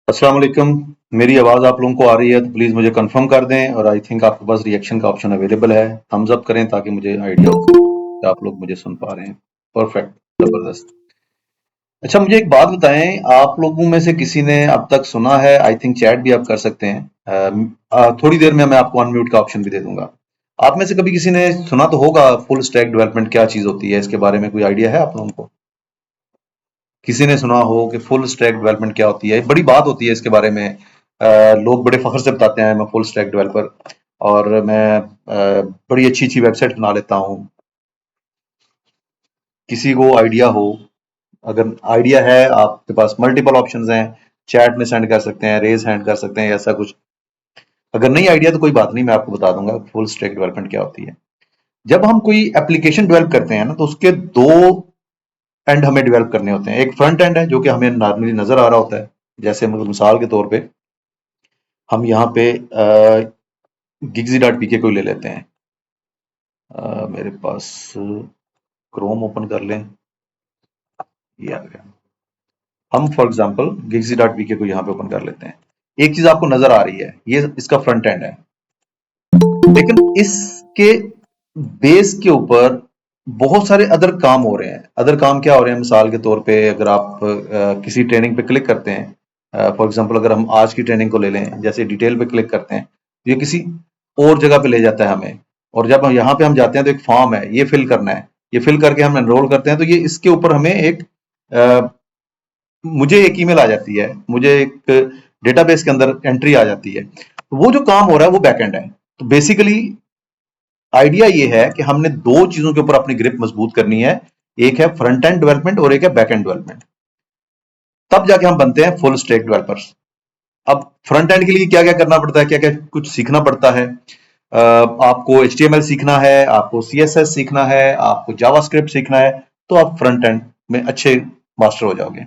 अस्सलाम वालेकुम। मेरी आवाज़ आप लोगों को आ रही है तो प्लीज़ मुझे कंफर्म कर दें और आई थिंक आपके पास रिएक्शन का ऑप्शन अवेलेबल है। थम्स अप करें ताकि मुझे आइडिया हो कि आप लोग मुझे सुन पा रहे हैं। परफेक्ट, ज़बरदस्त। अच्छा, मुझे एक बात बताएं, आप लोगों में से किसी ने अब तक सुना है? आई थिंक चैट भी आप कर सकते हैं। थोड़ी देर में मैं आपको अनम्यूट का ऑप्शन भी दे दूंगा। आप में से कभी किसी ने सुना तो होगा फुल स्टैक डेवलपमेंट क्या चीज़ होती है, इसके बारे में कोई आइडिया है आप लोगों को? किसी ने सुना हो कि फुल स्टैक डेवलपमेंट क्या होती है? बड़ी बात होती है इसके बारे में। लोग बड़े फख्र से बताते हैं मैं फुल स्टैक डेवलपर और मैं बड़ी अच्छी अच्छी वेबसाइट बना लेता हूँ। किसी को आइडिया हो? अगर आइडिया है, आपके पास मल्टीपल ऑप्शंस हैं, चैट में सेंड कर सकते हैं, रेज हैंड कर सकते हैं, ऐसा कुछ। अगर नहीं आइडिया तो कोई बात नहीं, मैं आपको बता दूंगा फुल स्टैक डेवलपमेंट क्या होती है। जब हम कोई एप्लीकेशन डेवलप करते हैं ना, तो उसके दो एंड हमें डेवलप करने होते हैं। एक फ्रंट एंड है जो कि हमें नॉर्मली नजर आ रहा होता है, जैसे मतलब मिसाल के तौर पे हम यहाँ पे गिग्जी डॉट पीके को ले लेते हैं। मेरे पास क्रोम ओपन कर लें, ये आ गया। हम फॉर एग्जांपल गिग्जी डॉट पीके को यहाँ पे ओपन कर लेते हैं। एक चीज आपको नजर आ रही है, ये इसका फ्रंट एंड है, लेकिन इसके बेस के ऊपर बहुत सारे अदर काम हो रहे हैं। अदर काम क्या हो रहे हैं? मिसाल के तौर पे अगर आप किसी ट्रेनिंग पे क्लिक करते हैं, फॉर एग्जांपल अगर हम आज की ट्रेनिंग को ले लें, जैसे डिटेल पे क्लिक करते हैं, ये किसी और जगह पे ले जाता है हमें। और जब हम यहाँ पे हम जाते हैं तो एक फॉर्म है, ये फिल करना है। ये फिल करके हम एनरोल करते हैं तो ये इसके ऊपर हमें एक मुझे एक ईमेल आ जाती है, मुझे एक डेटाबेस के अंदर एंट्री आ जाती है। तो वो जो काम हो रहा है वो बैकएंड है। तो बेसिकली आइडिया ये है कि हमने दो चीजों के ऊपर अपनी ग्रिप मजबूत करनी है। एक है फ्रंट एंड डेवलपमेंट और एक है बैक एंड डेवलपमेंट। तब जाके हम बनते हैं फुल स्टैक डेवलपर्स। अब फ्रंट एंड के लिए क्या क्या करना पड़ता है, क्या क्या कुछ सीखना पड़ता है? आपको HTML सीखना है, आपको CSS सीखना है, आपको जावास्क्रिप्ट सीखना है, तो आप फ्रंट एंड में अच्छे मास्टर हो जाओगे।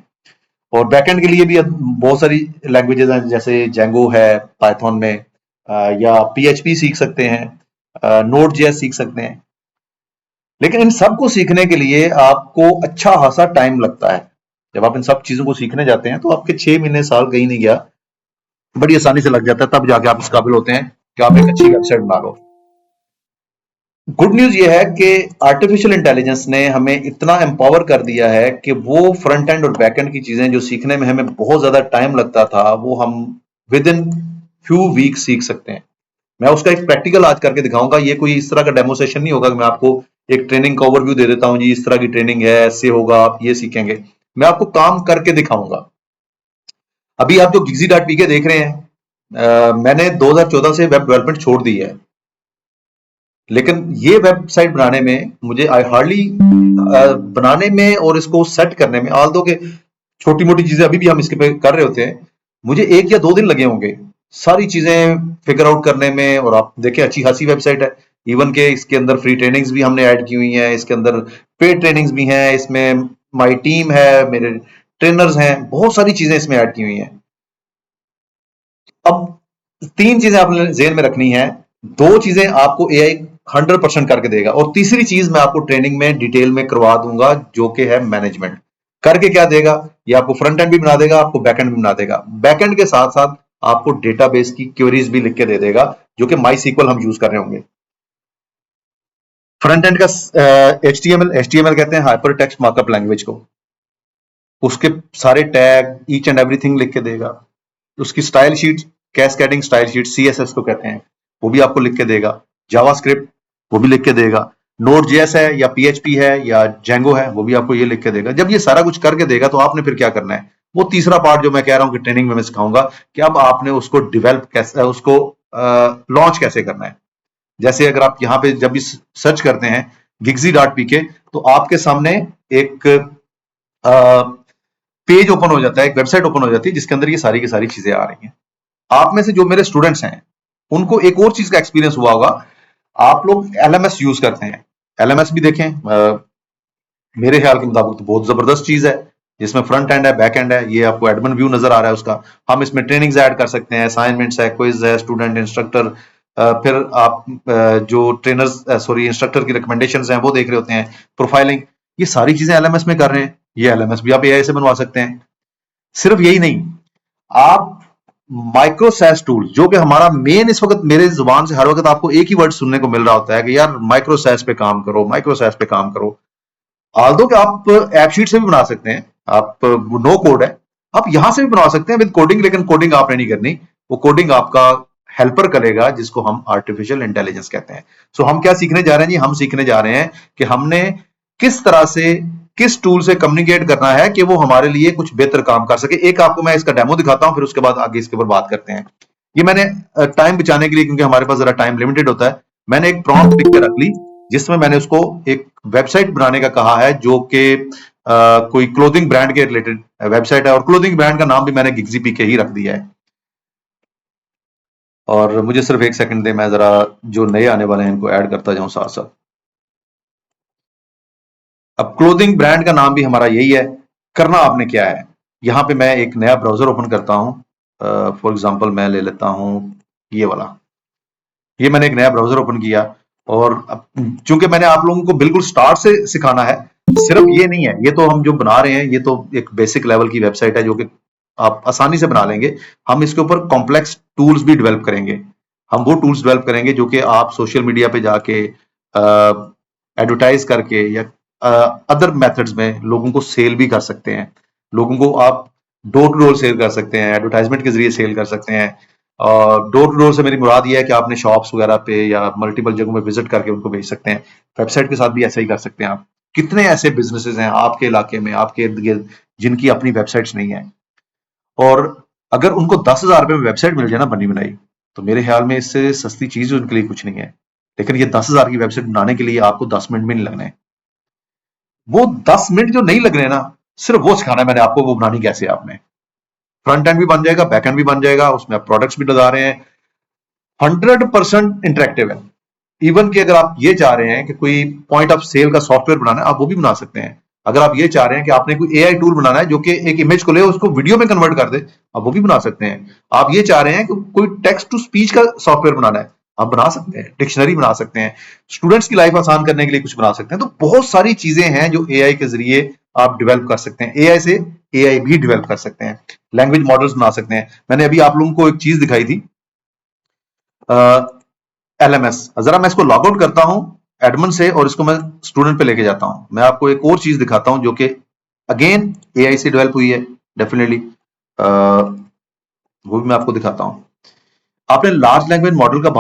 और बैकएंड के लिए भी बहुत सारी लैंग्वेजेस हैं, जैसे जेंगो है पाइथन में, या PHP सीख सकते हैं, Node.js सीख सकते हैं। लेकिन इन सब को सीखने के लिए आपको अच्छा खासा टाइम लगता है। जब आप इन सब चीजों को सीखने जाते हैं तो आपके 6 महीने साल कहीं नहीं गया, बड़ी आसानी से लग जाता है। तब जाके आप इस काबिल होते हैं कि आप एक अच्छी वेबसाइट बना लो। गुड न्यूज ये है कि आर्टिफिशियल इंटेलिजेंस ने हमें इतना एम्पावर कर दिया है कि वो फ्रंट एंड और बैक एंड की चीजें जो सीखने में हमें बहुत ज्यादा टाइम लगता था, वो हम विद इन फ्यू वीक सीख सकते हैं। मैं उसका एक प्रैक्टिकल आज करके दिखाऊंगा। ये कोई इस तरह का डेमोसेशन नहीं होगा कि मैं आपको एक ट्रेनिंग का ओवरव्यू दे देता हूं, जी इस तरह की ट्रेनिंग है, ऐसे होगा, आप ये सीखेंगे। मैं आपको काम करके दिखाऊंगा। अभी आप जो गिग्जी डॉट पीके देख रहे हैं, मैंने 2014 से वेब डेवलपमेंट छोड़ दी है। लेकिन ये वेबसाइट बनाने में मुझे आई हार्डली बनाने में और इसको सेट करने में, ऑल दो के छोटी मोटी चीजें अभी भी हम इसके पे कर रहे होते हैं, मुझे 1 या 2 दिन लगे होंगे सारी चीजें फिगर आउट करने में। और आप देखें, अच्छी खासी वेबसाइट है। इवन के इसके अंदर फ्री ट्रेनिंग्स भी हमने ऐड की हुई हैं, इसके अंदर पेड ट्रेनिंग्स भी हैं, इसमें माई टीम है, मेरे ट्रेनर्स हैं, बहुत सारी चीजें इसमें ऐड की हुई हैं। अब 3 चीजें आपने जेहन में रखनी है। 2 चीजें आपको AI 100% करके देगा, और तीसरी चीज मैं आपको ट्रेनिंग में डिटेल में करवा दूंगा, जो कि है मैनेजमेंट। करके क्या देगा? ये आपको फ्रंट एंड भी बना देगा, आपको बैक एंड भी बना देगा। बैक एंड के साथ साथ आपको डेटाबेस की क्वेरीज भी लिख के दे देगा, जो कि माई सीक्वल हम यूज कर रहे होंगे। फ्रंट एंड का HTML कहते हैं हाइपर टेक्स्ट मार्कअप लैंग्वेज को। उसके सारे टैग, ईच एंड एवरीथिंग लिख के देगा। उसकी style sheet, cascading style sheet, CSS को कहते हैं, वो भी आपको लिख के देगा। जावास्क्रिप्ट, वो भी लिख के देगा। Node.js है या PHP है या Django है, वो भी आपको ये लिख के देगा। जब ये सारा कुछ करके देगा तो आपने फिर क्या करना है? वो तीसरा पार्ट जो मैं कह रहा हूं कि ट्रेनिंग में मैं सिखाऊंगा कि अब आपने उसको डिवेल्प कैसे, उसको लॉन्च कैसे करना है। जैसे अगर आप यहाँ पे जब भी सर्च करते हैं gigsy.pk, तो आपके सामने एक पेज ओपन हो जाता है, एक वेबसाइट ओपन हो जाती है, जिसके अंदर ये सारी की सारी चीजें आ रही हैं। आप में से जो मेरे स्टूडेंट्स हैं, उनको एक और चीज का एक्सपीरियंस हुआ होगा। आप लोग LMS यूज करते हैं, LMS भी देखें। मेरे ख्याल के मुताबिक तो बहुत जबरदस्त चीज है, जिसमें फ्रंट एंड है, बैक एंड है। ये आपको एडमिन व्यू नजर आ रहा है उसका। हम इसमें ट्रेनिंग्स ऐड कर सकते हैं, असाइनमेंट्स है, क्विज है, स्टूडेंट इंस्ट्रक्टर, फिर आप जो ट्रेनर्स सॉरी इंस्ट्रक्टर की रिकमेंडेशंस हैं वो देख रहे होते हैं, प्रोफाइलिंग, ये सारी चीजें LMS में कर रहे हैं। ये LMS भी आप AI से बनवा सकते हैं। सिर्फ यही नहीं, आप माइक्रोसैस टूल, जो कि हमारा मेन इस वक्त मेरे जुबान से हर वक्त आपको एक ही वर्ड सुनने को मिल रहा होता है कि यार माइक्रोसैस पे काम करो, माइक्रोसैस पे काम करो। ऑल्दो कि आप ऐप शीट से भी बना सकते हैं, आप नो कोड है, आप यहां से भी बना सकते हैं विद कोडिंग, लेकिन कोडिंग आपने नहीं करनी, वो कोडिंग आपका हेल्पर करेगा जिसको हम आर्टिफिशियल इंटेलिजेंस कहते हैं। सो हम क्या सीखने जा रहे हैं जी, हम सीखने जा रहे हैं कि हमने किस तरह से, किस टूल से कम्युनिकेट करना है कि वो हमारे लिए कुछ बेहतर काम कर सके। एक आपको मैं इसका डेमो दिखाता हूं, फिर उसके बाद आगे इसके ऊपर बात करते हैं। ये मैंने टाइम बचाने के लिए, क्योंकि हमारे पास जरा टाइम लिमिटेड होता है, मैंने एक प्रॉम्प्ट लिख के रख ली जिसमें मैंने उसको एक वेबसाइट बनाने का कहा है जो कि कोई क्लोथिंग ब्रांड के रिलेटेड वेबसाइट है, और क्लोथिंग ब्रांड का नाम भी मैंने गिग्जी पीके ही रख दिया है। और मुझे सिर्फ एक सेकंड दे, मैं जरा जो नए आने वाले हैं इनको ऐड करता जाऊं साथ साथ। अब क्लोथिंग ब्रांड का नाम भी हमारा यही है। करना आपने क्या है, यहां पे मैं एक नया ब्राउजर ओपन करता हूं, फॉर एग्जांपल मैं ले लेता हूं ये वाला। ये मैंने एक नया ब्राउजर ओपन किया, और चूंकि मैंने आप लोगों को बिल्कुल स्टार्ट से सिखाना है, सिर्फ ये नहीं है, ये तो हम जो बना रहे हैं ये तो एक बेसिक लेवल की वेबसाइट है जो कि आप आसानी से बना लेंगे। हम इसके ऊपर कॉम्प्लेक्स टूल्स भी डेवलप करेंगे। हम वो टूल्स डेवलप करेंगे जो कि आप सोशल मीडिया पे जाके एडवर्टाइज करके या अदर मेथड्स में लोगों को सेल भी कर सकते हैं। लोगों को आप डोर टू डोर सेल कर सकते हैं, एडवर्टाइजमेंट के जरिए सेल कर सकते हैं। डोर टू डोर से मेरी मुराद ये है कि आपने शॉप्स वगैरह पे या मल्टीपल जगहों में विजिट करके उनको भेज सकते हैं। वेबसाइट के साथ भी ऐसा ही कर सकते हैं आप। कितने ऐसे बिजनेसेस हैं आपके इलाके में, आपके इर्द गिर्द, जिनकी अपनी वेबसाइट्स नहीं है, और अगर उनको 10,000 रुपए में वेबसाइट मिल जाए ना बनी बनाई, तो मेरे ख्याल में इससे सस्ती चीज उनके लिए कुछ नहीं है। लेकिन ये 10,000 की वेबसाइट बनाने के लिए आपको 10 मिनट भी नहीं लगने। वो 10 मिनट जो नहीं लग रहे ना, सिर्फ वो सिखाना है मैंने आपको, वो बनानी कैसे है आपने। फ्रंट एंड भी बन जाएगा, बैक एंड भी बन जाएगा, उसमें आप प्रोडक्ट्स भी लगा रहे हैं, 100% इंटरेक्टिव है। इवन कि अगर आप ये चाह रहे हैं कि कोई पॉइंट ऑफ सेल का सॉफ्टवेयर बनाना है, आप वो भी बना सकते हैं। अगर आप ये चाह रहे हैं कि आपने कोई एआई टूल बनाना है जो कि एक इमेज को ले उसको वीडियो में कन्वर्ट कर दे, आप वो भी बना सकते हैं। आप ये चाह रहे हैं कि कोई टेक्स्ट टू स्पीच का सॉफ्टवेयर बनाना है, आप बना सकते हैं। डिक्शनरी बना सकते हैं, स्टूडेंट्स की लाइफ आसान करने के लिए कुछ बना सकते हैं। तो बहुत सारी चीजें हैं जो एआई के जरिए आप डेवलप कर सकते हैं। एआई से एआई भी डेवलप कर सकते हैं, लैंग्वेज मॉडल्स बना सकते हैं। मैंने अभी आप लोगों को एक चीज दिखाई थी, एलएमएस। जरा मैं इसको लॉग आउट करता हूं एडमिन से और इसको मैं स्टूडेंट पे लेके जाता हूं। मैं आपको एक और चीज दिखाता हूं जो कि अगेन एआई से डेवलप हुई है, डेफिनेटली वो भी मैं आपको दिखाता हूं। आपने लार्ज लैंग्वेज मॉडल का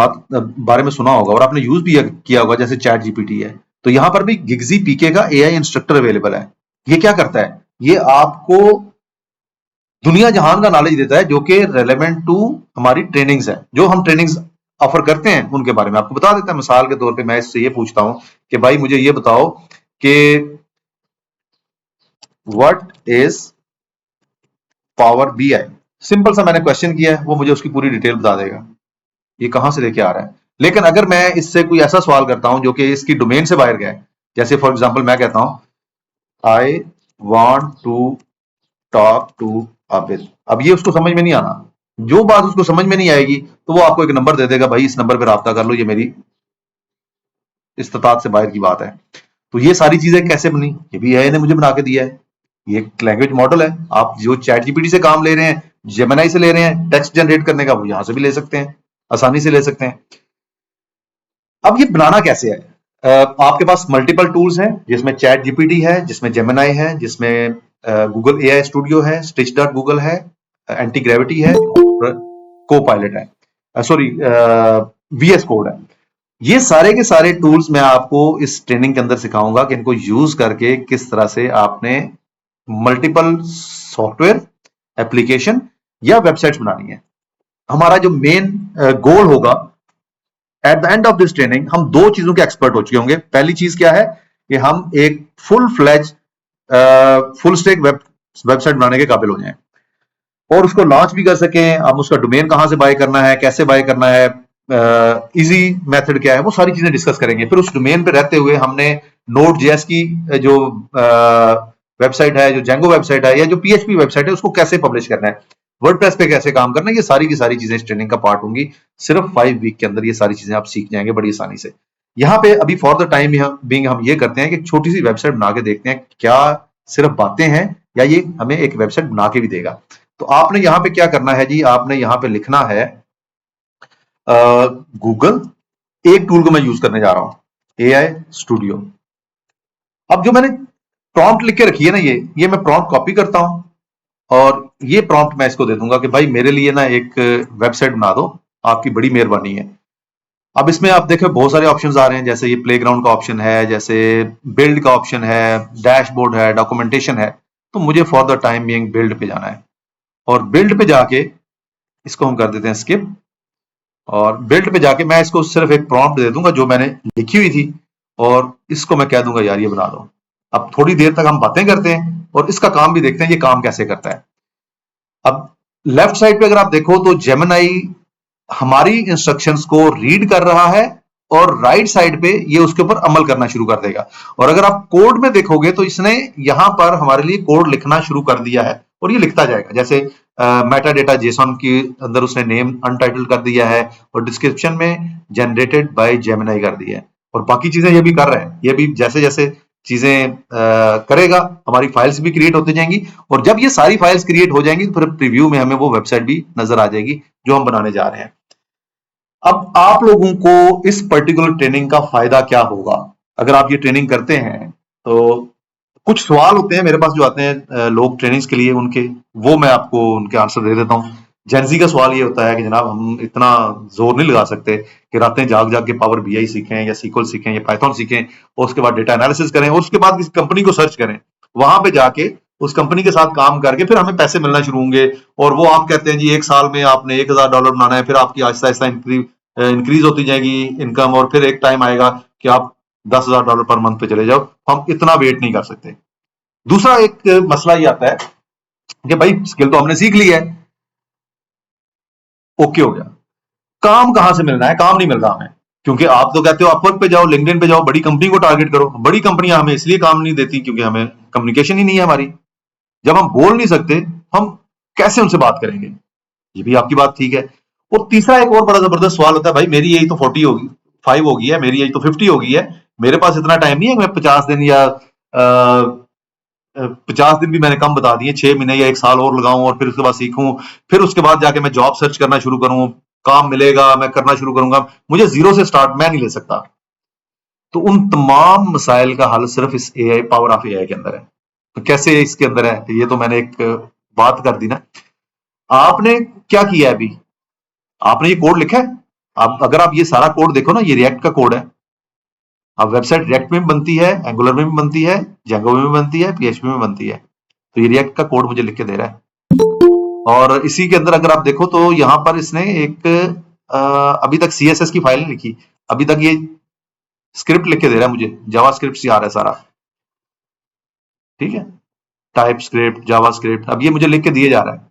बारे में सुना होगा और आपने यूज भी किया होगा, जैसे चैट जीपीटी है। तो यहां पर भी गिग्जी पीके का एआई इंस्ट्रक्टर अवेलेबल है। ये क्या करता है, ये आपको दुनिया जहान का नॉलेज देता है जो कि रेलेवेंट टू हमारी ट्रेनिंग्स है। जो हम ट्रेनिंग्स ऑफर करते हैं उनके बारे में आपको बता देता है। मिसाल के तौर पे मैं इससे ये पूछता हूं कि भाई मुझे ये बताओ कि what is power BI. Simple सा मैंने क्वेश्चन किया है, वो मुझे उसकी पूरी डिटेल बता देगा ये कहां से लेके आ रहा है। लेकिन अगर मैं इससे कोई ऐसा सवाल करता हूं जो कि इसकी डोमेन से बाहर गया है, जैसे फॉर एग्जाम्पल मैं कहता हूं I want to talk to Abid, अब ये उसको समझ में नहीं आना। जो बात उसको समझ में नहीं आएगी तो वो आपको एक नंबर दे देगा, भाई इस नंबर पे राब्ता कर लो, ये मेरी इस्तात से बाहर की बात है। तो ये सारी चीजें कैसे बनी, ये भी एआई ने मुझे बना के दिया है। ये एक लैंग्वेज मॉडल है। आप जो चैट जीपीटी से काम ले रहे हैं, जेमिनाई से ले रहे हैं टेक्स्ट जनरेट करने का, वो यहां से भी ले सकते हैं, आसानी से ले सकते हैं। अब ये बनाना कैसे है, आपके पास मल्टीपल टूल्स हैं जिसमें चैट जीपीटी है, जिसमें जेमिनाई है, जिसमें गूगल एआई स्टूडियो है, स्टिच डॉट गूगल है, एंटी ग्रेविटी है, को पायलट है, सॉरी वीएस कोड है। ये सारे के सारे टूल्स मैं आपको इस ट्रेनिंग के अंदर सिखाऊंगा कि इनको यूज करके किस तरह से आपने मल्टीपल सॉफ्टवेयर, एप्लीकेशन या वेबसाइट्स बनानी है। हमारा जो मेन गोल होगा at the end of this training, हम दो चीजों के एक्सपर्ट हो चुके होंगे। पहली चीज क्या है कि हम एक full fledge full stack website बनाने के काबिल हो जाएं और उसको लॉन्च भी कर सकें। हम उसका डोमेन कहां से बाय करना है, कैसे बाय करना है, इजी मेथड क्या है, वो सारी चीजें डिस्कस करेंगे। फिर उस डोमेन पे रहते हुए हमने नोड जेएस की जो वेबसाइट है, जो जेंगो वेबसाइट है या जो पीएचपी वेबसाइट है, उसको कैसे पब्लिश करना है, वर्डप्रेस पे कैसे काम करना है, ये सारी की सारी चीजें इस ट्रेनिंग का पार्ट होंगी। सिर्फ 5 वीक के अंदर ये सारी चीजें आप सीख जाएंगे बड़ी आसानी से। यहाँ पे अभी फॉर द टाइम बीइंग हम ये करते हैं कि छोटी सी वेबसाइट बना के देखते हैं क्या सिर्फ बातें हैं या ये हमें एक वेबसाइट बना के भी देगा। तो आपने यहां पे क्या करना है जी, आपने यहां पे लिखना है गूगल। एक टूल को मैं यूज करने जा रहा हूं, एआई स्टूडियो। अब जो मैंने प्रॉम्प्ट लिख के रखी है ना, ये मैं प्रॉम्प्ट कॉपी करता हूं और ये प्रॉम्प्ट मैं इसको दे दूंगा कि भाई मेरे लिए ना एक वेबसाइट बना दो, आपकी बड़ी मेहरबानी है। अब इसमें आप देखें बहुत सारे ऑप्शंस आ रहे हैं, जैसे ये प्लेग्राउंड का ऑप्शन है, जैसे बिल्ड का ऑप्शन है, डैशबोर्ड है, डॉक्यूमेंटेशन है। तो मुझे for the time being build पे जाना है और बिल्ड पे जाके इसको हम कर देते हैं स्किप। और बिल्ड पे जाके मैं इसको सिर्फ एक प्रॉम्प्ट दे दूंगा जो मैंने लिखी हुई थी और इसको मैं कह दूंगा यार ये बना दो। अब थोड़ी देर तक हम बातें करते हैं और इसका काम भी देखते हैं ये काम कैसे करता है। अब लेफ्ट साइड पे अगर आप देखो तो जेमिनाई हमारी इंस्ट्रक्शंस को रीड कर रहा है और राइट साइड पे ये उसके ऊपर अमल करना शुरू कर देगा। और अगर आप कोड में देखोगे तो इसने यहां पर हमारे लिए कोड लिखना शुरू कर दिया है और ये लिखता जाएगा। जैसे मेटा डेटा जेसन के अंदर उसने नेम अनटाइटल्ड कर दिया है और डिस्क्रिप्शन में जनरेटेड बाय जेमिनाई कर दिया है और बाकी चीजें ये भी कर रहे हैं। ये भी जैसे जैसे चीजें करेगा हमारी फाइल्स भी क्रिएट होती जाएंगी और जब ये सारी फाइल्स क्रिएट हो जाएंगी तो फिर प्रीव्यू में हमें वो वेबसाइट भी नजर आ जाएगी जो हम बनाने जा रहे हैं। अब आप लोगों को इस पर्टिकुलर ट्रेनिंग का फायदा क्या होगा अगर आप ये ट्रेनिंग करते हैं? तो कुछ सवाल होते हैं मेरे पास जो आते हैं लोग ट्रेनिंग्स के लिए, उनके वो मैं आपको उनके आंसर दे देता हूँ। जेंजी का सवाल ये होता है कि जनाब हम इतना जोर नहीं लगा सकते कि रातें जाग जाग के पावर बीआई सीखें या सीक्वल सीखें या पाइथन सीखें और उसके बाद डेटा एनालिसिस करें और उसके बाद किसी कंपनी को सर्च करें, वहां पे जाके उस कंपनी के साथ काम करके फिर हमें पैसे मिलना शुरू होंगे और वो आप कहते हैं जी एक साल में आपने $1000 बनाना है, फिर आपकी आहिस्ता आहिस्ता इंक्रीज होती जाएगी इनकम और फिर एक टाइम आएगा कि आप $10,000 पर मंथ पे चले जाओ। हम इतना वेट नहीं कर सकते। दूसरा एक मसला ये आता है कि भाई स्किल तो हमने सीख ली है, ओके हो गया, काम कहां से मिलना है? काम नहीं मिल रहा हमें, क्योंकि आप तो कहते हो अपवर्क पे जाओ, लिंक्डइन पे जाओ, बड़ी कंपनी को टारगेट करो। बड़ी कंपनियां हमें इसलिए काम नहीं देती क्योंकि हमें कम्युनिकेशन ही नहीं है हमारी। जब हम बोल नहीं सकते हम कैसे उनसे बात करेंगे? ये भी आपकी बात ठीक है। और तीसरा एक और बड़ा जबरदस्त सवाल होता है, भाई मेरी एज तो 40 होगी, 5 हो गई है, मेरी एज तो 50 हो गई है, मेरे पास इतना टाइम नहीं है मैं 50 दिन या 50 दिन भी मैंने कम बता दिए, 6 महीने या 1 साल और लगाऊं और फिर उसके बाद सीखूं, फिर उसके बाद जाके मैं जॉब सर्च करना शुरू करूं, काम मिलेगा मैं करना शुरू करूंगा, मुझे जीरो से स्टार्ट मैं नहीं ले सकता। तो उन तमाम मसाइल का हल सिर्फ इस एआई, पावर ऑफ एआई के अंदर है। तो कैसे इसके अंदर है, ये तो मैंने एक बात कर दी ना। आपने क्या किया है अभी? आपने ये कोड लिखा है। आप अगर आप ये सारा कोड देखो ना, ये रिएक्ट का कोड है। अब वेबसाइट रिएक्ट में भी बनती है, एंगुलर में भी बनती है, जेंगो में भी बनती है, पीएचपी में बनती है। तो ये रिएक्ट का कोड मुझे लिख के दे रहा है और इसी के अंदर अगर आप देखो तो यहां पर इसने एक अभी तक सीएसएस की फाइल नहीं लिखी, अभी तक ये स्क्रिप्ट लिख के दे रहा है मुझे, जावा स्क्रिप्ट से आ रहा है सारा, ठीक है, टाइप स्क्रिप्ट, जावा स्क्रिप्ट, अब ये मुझे लिख के दिए जा रहा है।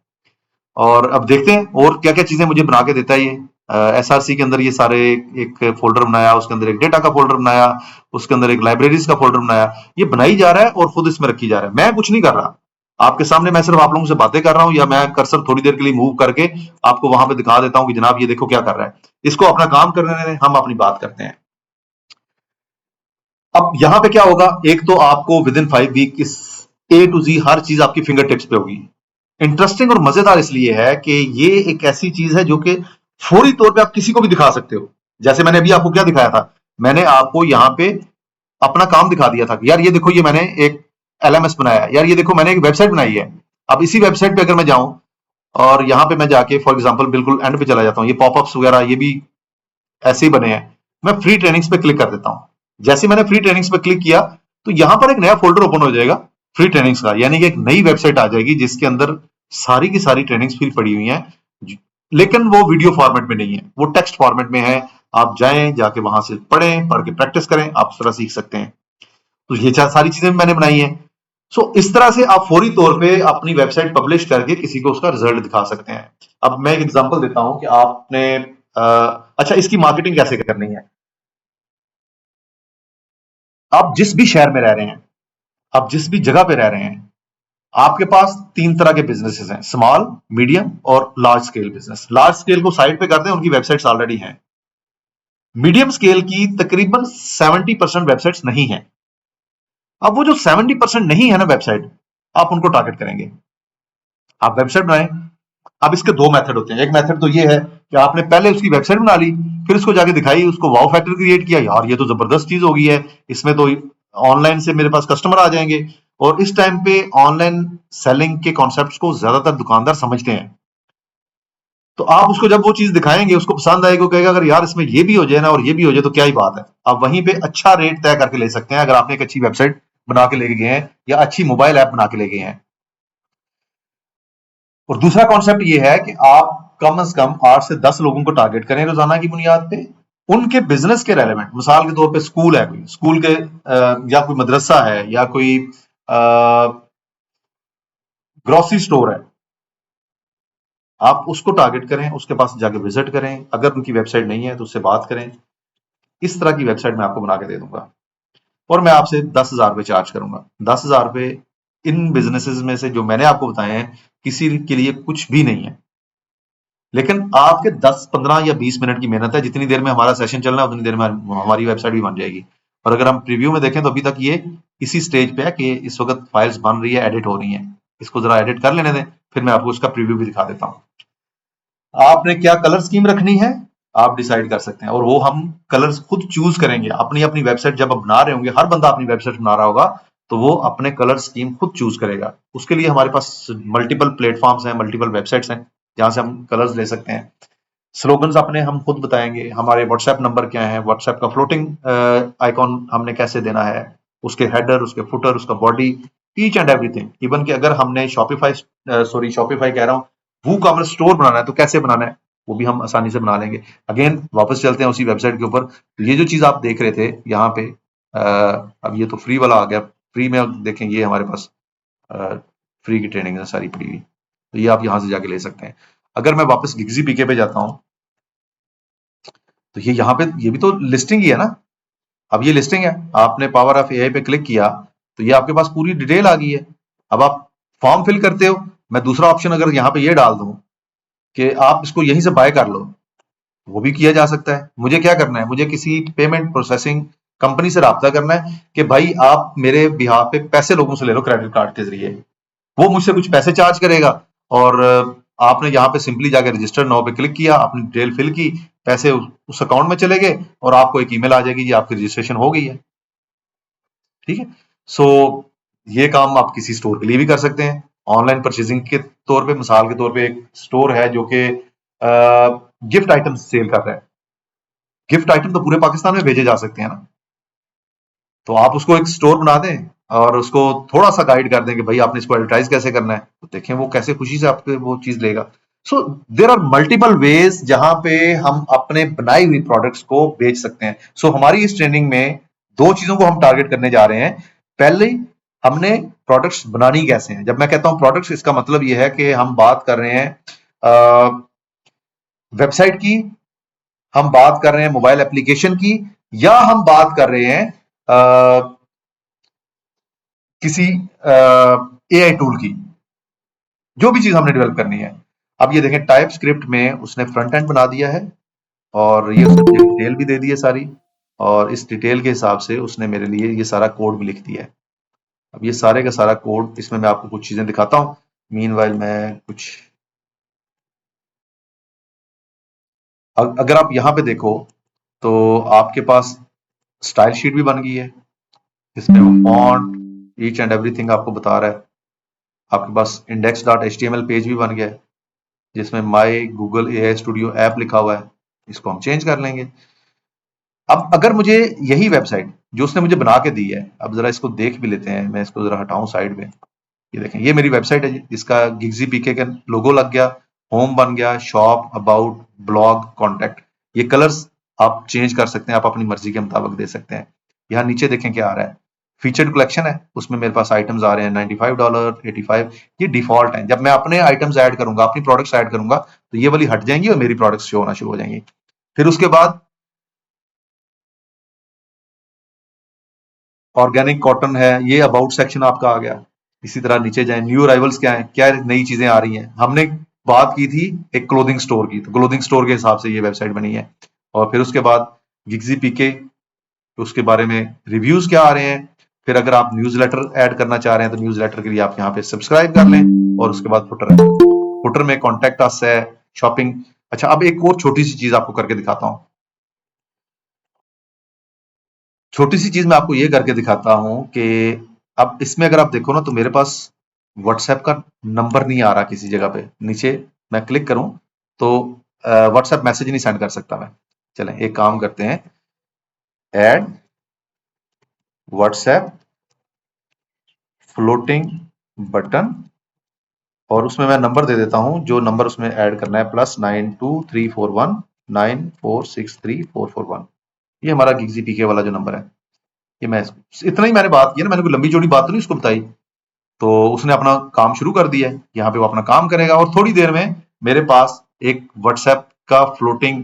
और अब देखते हैं और क्या क्या चीजें मुझे बना के देता है ये। एसआरसी के अंदर ये सारे एक फोल्डर बनाया, उसके अंदर एक डेटा का फोल्डर बनाया, उसके अंदर एक लाइब्रेरीज का फोल्डर बनाया, ये बनाई जा रहा है और खुद इसमें रखी जा रहा है। मैं कुछ नहीं कर रहा आपके सामने, मैं सिर्फ आप लोगों से बातें कर रहा हूं या मैं कर्सर थोड़ी देर के लिए मूव करके आपको वहां पे दिखा देता हूं कि जनाब ये देखो क्या कर रहा है। इसको अपना काम करने दें, हम अपनी बात करते हैं। अब यहां पे क्या होगा, एक तो आपको विद इन 5 वीक इस ए टू जी हर चीज आपकी फिंगर टिप्स पे होगी। इंटरेस्टिंग और मजेदार इसलिए है कि ये एक ऐसी चीज है जो कि फौरी तौर पे आप किसी को भी दिखा सकते हो। जैसे मैंने अभी आपको क्या दिखाया था, मैंने आपको यहाँ पे अपना काम दिखा दिया था कि यार ये देखो ये मैंने एक एलएमएस बनाया है, यार ये देखो मैंने एक वेबसाइट बनाई है। अब इसी वेबसाइट पे अगर मैं जाऊं और यहाँ पे मैं जाके फॉर एग्जांपल बिल्कुल एंड पे चला जाता हूँ, ये पॉपअप्स वगैरह ये भी ऐसे ही बने हैं, मैं फ्री ट्रेनिंग्स पे क्लिक कर देता हूं। जैसे मैंने फ्री ट्रेनिंग्स पे क्लिक किया तो यहां पर एक नया फोल्डर ओपन हो जाएगा फ्री ट्रेनिंग्स का, यानी कि एक नई वेबसाइट आ जाएगी जिसके अंदर सारी की सारी ट्रेनिंग्स फ्री पड़ी हुई हैं, लेकिन वो वीडियो फॉर्मेट में नहीं है, वो टेक्स्ट फॉर्मेट में है। आप जाएं, जाके वहां से पढ़ें, पढ़ के प्रैक्टिस करें, आप उस तरह सीख सकते हैं। तो ये सारी चीजें मैंने बनाई हैं। सो इस तरह से आप फौरी तौर पे अपनी वेबसाइट पब्लिश करके किसी को उसका रिजल्ट दिखा सकते हैं। अब मैं एक एग्जांपल देता हूं कि आपने अच्छा इसकी मार्केटिंग कैसे करनी है। आप जिस भी शहर में रह रहे हैं, आप जिस भी जगह पे रह रहे हैं, आपके पास 3 तरह के बिजनेसेस हैं, स्मॉल, मीडियम और large scale business. Large scale को साइड पे करते हैं, उनकी वेबसाइट्स ऑलरेडी हैं। मीडियम स्केल की तकरीबन 70% वेबसाइट्स नहीं है। अब वो जो 70% नहीं है ना वेबसाइट, आप उनको टारगेट करेंगे। आप वेबसाइट बनाएं। अब इसके दो मेथड होते हैं। एक मेथड तो ये है कि आपने पहले उसकी वेबसाइट बना ली, फिर उसको जाके दिखाई, उसको वाव फैक्टर क्रिएट किया, यार ये तो जबरदस्त चीज हो गई है, इसमें तो ऑनलाइन से मेरे पास कस्टमर आ जाएंगे। और इस टाइम पे ऑनलाइन सेलिंग के कॉन्सेप्ट्स को ज्यादातर दुकानदार समझते हैं। तो आप उसको जब वो चीज दिखाएंगे, उसको पसंद आएगी, वो कहेगा अगर यार इसमें ये भी हो जाए ना और ये भी हो जाए तो क्या ही बात है। आप वहीं पे अच्छा रेट तय करके ले सकते हैं अगर आपने एक अच्छी वेबसाइट बना के लेके गए हैं या अच्छी मोबाइल ऐप बना के ले गए हैं। और दूसरा कॉन्सेप्ट ये है कि आप कम से कम 8 से 10 लोगों को टारगेट करें रोजाना की बुनियाद पे, उनके बिजनेस के रेलेवेंट। मिसाल के तौर पे स्कूल है, कोई स्कूल के या कोई मदरसा है या कोई ग्रोसरी स्टोर है, आप उसको टारगेट करें, उसके पास जाके विजिट करें, अगर उनकी वेबसाइट नहीं है तो उससे बात करें। इस तरह की वेबसाइट मैं आपको बना के दे दूंगा और मैं आपसे 10,000 रुपए चार्ज करूंगा। 10,000 रुपए इन बिजनेसेस में से जो मैंने आपको बताए हैं किसी के लिए कुछ भी नहीं है, लेकिन आपके 10, 15 या 20 मिनट की मेहनत है। जितनी देर में हमारा सेशन चलना है उतनी देर में हमारी वेबसाइट भी बन जाएगी। और अगर हम प्रीव्यू में देखें तो अभी तक ये इसी स्टेज पे है कि इस वक्त फाइल्स बन रही है, एडिट हो रही है। इसको जरा एडिट कर लेने दें, फिर मैं आपको इसका प्रीव्यू भी दिखा देता हूँ। आपने क्या कलर स्कीम रखनी है आप डिसाइड कर सकते हैं, और वो हम कलर्स खुद चूज करेंगे। अपनी अपनी वेबसाइट जब आप बना रहे होंगे, हर बंदा अपनी वेबसाइट बना रहा होगा, तो वो अपने कलर स्कीम खुद चूज करेगा। उसके लिए हमारे पास मल्टीपल प्लेटफॉर्म्स हैं, मल्टीपल वेबसाइट्स हैं जहां से हम कलर्स ले सकते हैं। स्लोगन्स अपने हम खुद बताएंगे। हमारे व्हाट्सएप नंबर क्या है, व्हाट्सएप का फ्लोटिंग आइकॉन हमने कैसे देना है, उसके हेडर, उसके फुटर, उसका body, each and everything. Even कि अगर हमने शॉपिफाई कह रहा हूँ, वूकॉमर्स स्टोर बनाना है तो कैसे बनाना है वो भी हम आसानी से बना लेंगे। अगेन वापस चलते हैं उसी वेबसाइट के ऊपर। तो ये जो चीज आप देख रहे थे यहाँ पे, अब ये तो फ्री वाला आ गया। फ्री में अब देखें, ये हमारे पास फ्री की ट्रेनिंग है सारी पड़ी हुई, तो ये आप यहाँ से जाके ले सकते हैं। अगर मैं वापस गिग्जी पीके पे जाता हूँ तो ये यहाँ पे, ये भी तो लिस्टिंग ही है ना। अब ये लिस्टिंग है, आपने पावर ऑफ एआई पे क्लिक किया तो ये आपके पास पूरी डिटेल आ गई है। अब आप फॉर्म फिल करते हो, मैं दूसरा ऑप्शन अगर यहाँ पे ये डाल दूं कि आप इसको यहीं से बाय कर लो, वो भी किया जा सकता है। मुझे क्या करना है, मुझे किसी पेमेंट प्रोसेसिंग कंपनी से राब्ता करना है कि भाई आप मेरे बिहाफ पे पैसे लोगों से ले लो क्रेडिट कार्ड के जरिए। वो मुझसे कुछ पैसे चार्ज करेगा और आपने यहाँ पे सिंपली जाकर रजिस्टर नाउ पे क्लिक किया, अपनी डिटेल फिल की, पैसे उस अकाउंट में चले गए और आपको एक ईमेल आ जाएगी जी आपकी रजिस्ट्रेशन हो गई है। ठीक है। सो ये काम आप किसी स्टोर के लिए भी कर सकते हैं। ऑनलाइन परचेजिंग के तौर पे, मिसाल के तौर पे एक स्टोर है जो कि गिफ्ट आइटम सेल कर रहा है। गिफ्ट आइटम तो पूरे पाकिस्तान में भेजे जा सकते हैं ना, तो आप उसको एक स्टोर बना दें और उसको थोड़ा सा गाइड कर दें कि भाई आपने इसको एडवर्टाइज कैसे करना है, तो देखें वो कैसे खुशी से आपके वो चीज लेगा। सो देर आर मल्टीपल वेज जहां पे हम अपने बनाई हुई प्रोडक्ट्स को बेच सकते हैं। सो हमारी इस ट्रेनिंग में दो चीजों को हम टारगेट करने जा रहे हैं। पहले हमने प्रोडक्ट्स बनानी कैसे हैं। जब मैं कहता हूं प्रोडक्ट्स, इसका मतलब यह है कि हम बात कर रहे हैं वेबसाइट की, हम बात कर रहे हैं मोबाइल एप्लीकेशन की, या हम बात कर रहे हैं किसी एआई टूल की। जो भी चीज हमने डेवलप करनी है। अब ये देखें, टाइप स्क्रिप्ट में उसने फ्रंट एंड बना दिया है और ये उसने डिटेल भी दे दी है सारी, और इस डिटेल के हिसाब से उसने मेरे लिए ये सारा कोड भी लिख दिया है। अब ये सारे का सारा कोड, इसमें मैं आपको कुछ चीजें दिखाता हूं। मीनवाइल मैं कुछ, अगर आप यहां पे देखो तो आपके पास स्टाइल शीट भी बन गई है। इसमें वो फॉन्ट, ईच एंड एवरीथिंग आपको बता रहा है। आपके पास index.html पेज भी बन गया है जिसमें माई गूगल एआई स्टूडियो ऐप लिखा हुआ है। इसको हम चेंज कर लेंगे। अब अगर मुझे यही वेबसाइट जो उसने मुझे बना के दी है, अब जरा इसको देख भी लेते हैं। मैं इसको जरा हटाऊं साइड में। ये देखें, ये मेरी वेबसाइट है जी, इसका गिग्जी पीके का लोगो लग गया, होम बन गया, शॉप, अबाउट, ब्लॉग, कॉन्टेक्ट। ये कलर्स आप चेंज कर सकते हैं, आप अपनी मर्जी के मुताबिक दे सकते हैं। यहाँ नीचे देखें क्या आ रहा है, फीचर्ड कलेक्शन है, उसमें मेरे पास आइटम्स आ रहे हैं $95, 85। ये डिफॉल्ट है। जब मैं अपने आइटम्स ऐड करूंगा, अपनी प्रोडक्ट्स ऐड करूंगा, तो ये वाली हट जाएंगी और मेरी प्रोडक्ट्स शो होना शुरू हो जाएंगी। फिर उसके बाद ऑर्गेनिक कॉटन है, ये अबाउट सेक्शन आपका आ गया। इसी तरह नीचे जाएं, न्यू अराइवल्स क्या है, क्या नई चीजें आ रही हैं। हमने बात की थी एक क्लोथिंग स्टोर की, तो क्लोथिंग स्टोर के हिसाब से ये वेबसाइट बनी है। और फिर उसके बाद गिग्जी पीके, उसके बारे में रिव्यूज क्या आ रहे हैं। फिर अगर आप न्यूज़लेटर ऐड करना चाह रहे हैं तो न्यूज़लेटर के लिए आप यहाँ पे सब्सक्राइब कर लें, और उसके बाद फुटर है, फुटर में कॉन्टेक्ट अस है, शॉपिंग। अच्छा, अब एक और छोटी सी चीज आपको करके दिखाता हूं। छोटी सी चीज मैं आपको ये करके दिखाता हूं कि अब इसमें अगर आप देखो ना, तो मेरे पास व्हाट्सएप का नंबर नहीं आ रहा किसी जगह पे। नीचे मैं क्लिक करूं तो व्हाट्सएप मैसेज नहीं सेंड कर सकता मैं। चलें एक काम करते हैं, ऐड व्हाट्सएप फ्लोटिंग बटन, और उसमें मैं नंबर दे देता हूं, जो नंबर उसमें ऐड करना है, +923419463441। ये हमारा गिग्जी पीके वाला जो नंबर है, ये मैं इतना ही मैंने बात की ना, मैंने कोई लंबी चौड़ी बात तो नहीं उसको बताई। तो उसने अपना काम शुरू कर दिया है, यहाँ पे वो अपना काम करेगा, और थोड़ी देर में मेरे पास एक व्हाट्सएप का फ्लोटिंग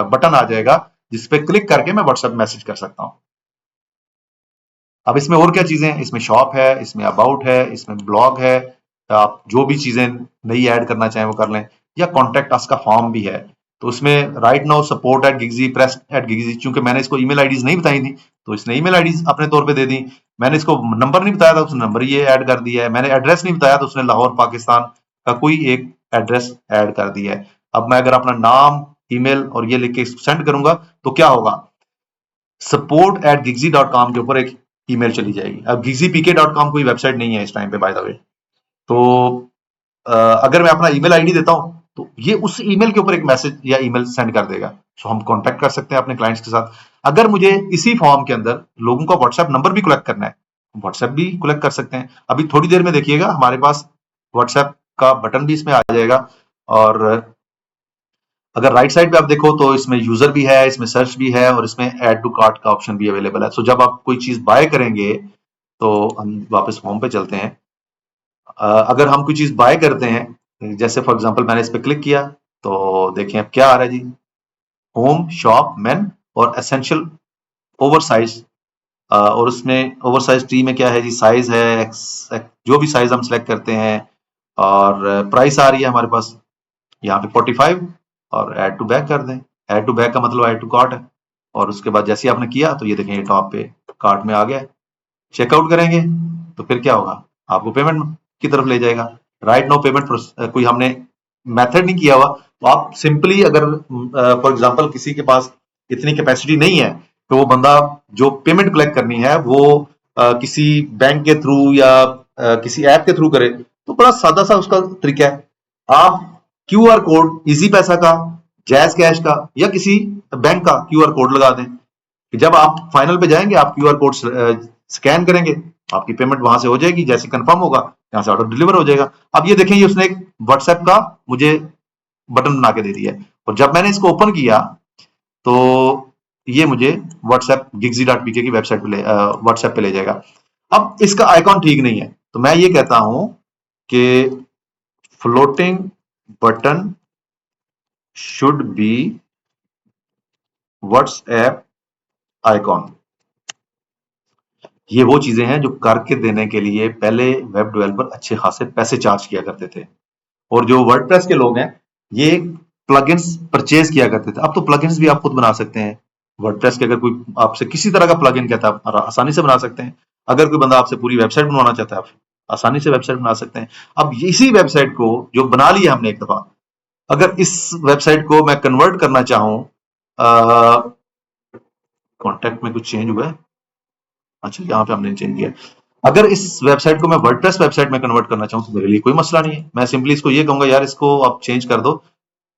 बटन आ जाएगा, जिसपे क्लिक करके मैं व्हाट्सएप मैसेज कर सकता हूं। अब इसमें और क्या चीजें हैं, इसमें शॉप है, इसमें अबाउट है, इसमें ब्लॉग है, आप जो भी चीजें नई ऐड करना चाहें वो कर लें, या कॉन्टेक्ट अस का फॉर्म भी है। तो उसमें राइट नाउ सपोर्ट एट गिग्जी, प्रेस एट गिग्जी, चूंकि मैंने इसको ईमेल आईडीज नहीं बताई थी, तो इसने ईमेल आईडीज अपने तौर पे दे दी। मैंने इसको नंबर नहीं बताया था, उसने नंबर ये ऐड कर दिया है। मैंने एड्रेस नहीं बताया, तो उसने लाहौर पाकिस्तान का कोई एक एड्रेस ऐड कर दिया है। अब मैं अगर अपना नाम, ईमेल और ये लिख के सेंड करूंगा तो क्या होगा, support@gigzy.com के ऊपर एक ईमेल चली जाएगी। अब gigzypk.com कोई वेबसाइट नहीं है इस टाइम पे, बाय द वे। तो अगर मैं अपना ईमेल आईडी देता हूं, तो ये उस ईमेल के ऊपर एक मैसेज या ईमेल सेंड कर देगा। सो हम कांटेक्ट कर सकते हैं अपने क्लाइंट्स के साथ। अगर मुझे इसी फॉर्म के अंदर लोगों का व्हाट्सएप नंबर भी कलेक्ट करना है, व्हाट्सएप भी कलेक्ट कर सकते हैं। अभी थोड़ी देर में देखिएगा हमारे पास व्हाट्सएप का बटन भी इसमें आ जाएगा, और अगर राइट साइड पे आप देखो तो इसमें यूजर भी है, इसमें सर्च भी है, और इसमें ऐड टू कार्ट का ऑप्शन भी अवेलेबल है। सो जब आप कोई चीज बाय करेंगे, तो हम वापस होम पे चलते हैं। अगर हम कोई चीज बाय करते हैं, जैसे फॉर एग्जांपल मैंने इस पे क्लिक किया, तो देखें अब क्या आ रहा है जी, होम, शॉप, मेन और एसेंशियल ओवर साइज। और उसमें ओवर साइज टी में क्या है जी, साइज है, जो भी साइज हम सिलेक्ट करते हैं, और प्राइस आ रही है हमारे पास यहाँ पे 45, और ऐड टू बैक कर दें। ऐड टू बैक का मतलब ऐड टू कार्ट है, और उसके बाद जैसे ही आपने किया तो ये देखें ये टॉप पे कार्ट में आ गया। चेकआउट करेंगे तो फिर क्या होगा, आपको पेमेंट की तरफ ले जाएगा। राइट नो पेमेंट, कोई हमने मेथड नहीं किया हुआ, तो आप सिंपली अगर फॉर एग्जांपल किसी के पास इतनी कैपेसिटी नहीं है, तो वो बंदा जो पेमेंट कलेक्ट करनी है वो किसी बैंक के थ्रू या किसी ऐप के थ्रू करे, तो बड़ा सादा सा उसका तरीका है। आप क्यूआर कोड इजी पैसा का, जैज कैश का, या किसी बैंक का क्यूआर कोड लगा दें, कि जब आप फाइनल पे जाएंगे आप क्यूआर कोड स्कैन करेंगे, आपकी पेमेंट वहां से हो जाएगी, जैसे कंफर्म होगा यहां से ऑर्डर डिलीवर हो जाएगा। अब ये देखें, ये उसने एक व्हाट्सएप का मुझे बटन बना के दे दिया है, और जब मैंने इसको ओपन किया तो ये मुझे व्हाट्सएप gigzy.pk की वेबसाइट पे व्हाट्सएप पे ले जाएगा। अब इसका आइकॉन ठीक नहीं है, तो मैं ये कहता हूं कि floating button should be WhatsApp icon. ये वो चीजें हैं जो करके देने के लिए पहले वेब डेवलपर अच्छे खासे पैसे चार्ज किया करते थे, और जो वर्डप्रेस के लोग हैं ये प्लगइन्स परचेज किया करते थे। अब तो प्लगइन्स भी आप खुद बना सकते हैं। वर्डप्रेस के अगर कोई आपसे किसी तरह का प्लगइन कहता है, आप आसानी से बना सकते हैं। अगर कोई बंदा आपसे पूरी वेबसाइट बनवाना चाहता है, आप आसानी से वेबसाइट बना सकते हैं। अब इसी वेबसाइट को जो बना लिया हमने एक दफा, अगर इस वेबसाइट को मैं कन्वर्ट करना चाहूं, कॉन्टेक्ट में कुछ चेंज हुआ है, अच्छा यहाँ पे हमने चेंज किया। अगर इस वेबसाइट को मैं वर्डप्रेस वेबसाइट में कन्वर्ट करना चाहूँ तो मेरे लिए कोई मसला नहीं है। मैं सिंपली इसको ये कहूंगा, यार इसको आप चेंज कर दो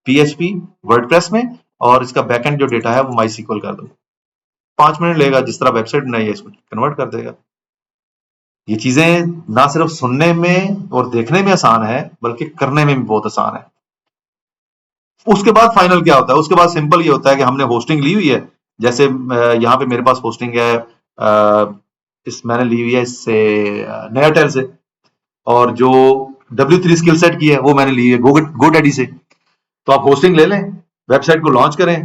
पीएचपी वर्डप्रेस में, और इसका बैकएंड जो डेटा है वो माईसीक्वल कर दो। 5 मिनट लेगा, जिस तरह वेबसाइट बनाई है इसको कन्वर्ट कर देगा। ये चीजें ना सिर्फ सुनने में और देखने में आसान है, बल्कि करने में भी बहुत आसान है। उसके बाद फाइनल क्या होता है, उसके बाद सिंपल ये होता है कि हमने होस्टिंग ली हुई है। जैसे यहाँ पे मेरे पास होस्टिंग है, इस मैंने ली हुई है इससे नयाटेल से, और जो W3 स्किल सेट की है वो मैंने ली है GoDaddy से। तो आप होस्टिंग ले लें, वेबसाइट को लॉन्च करें,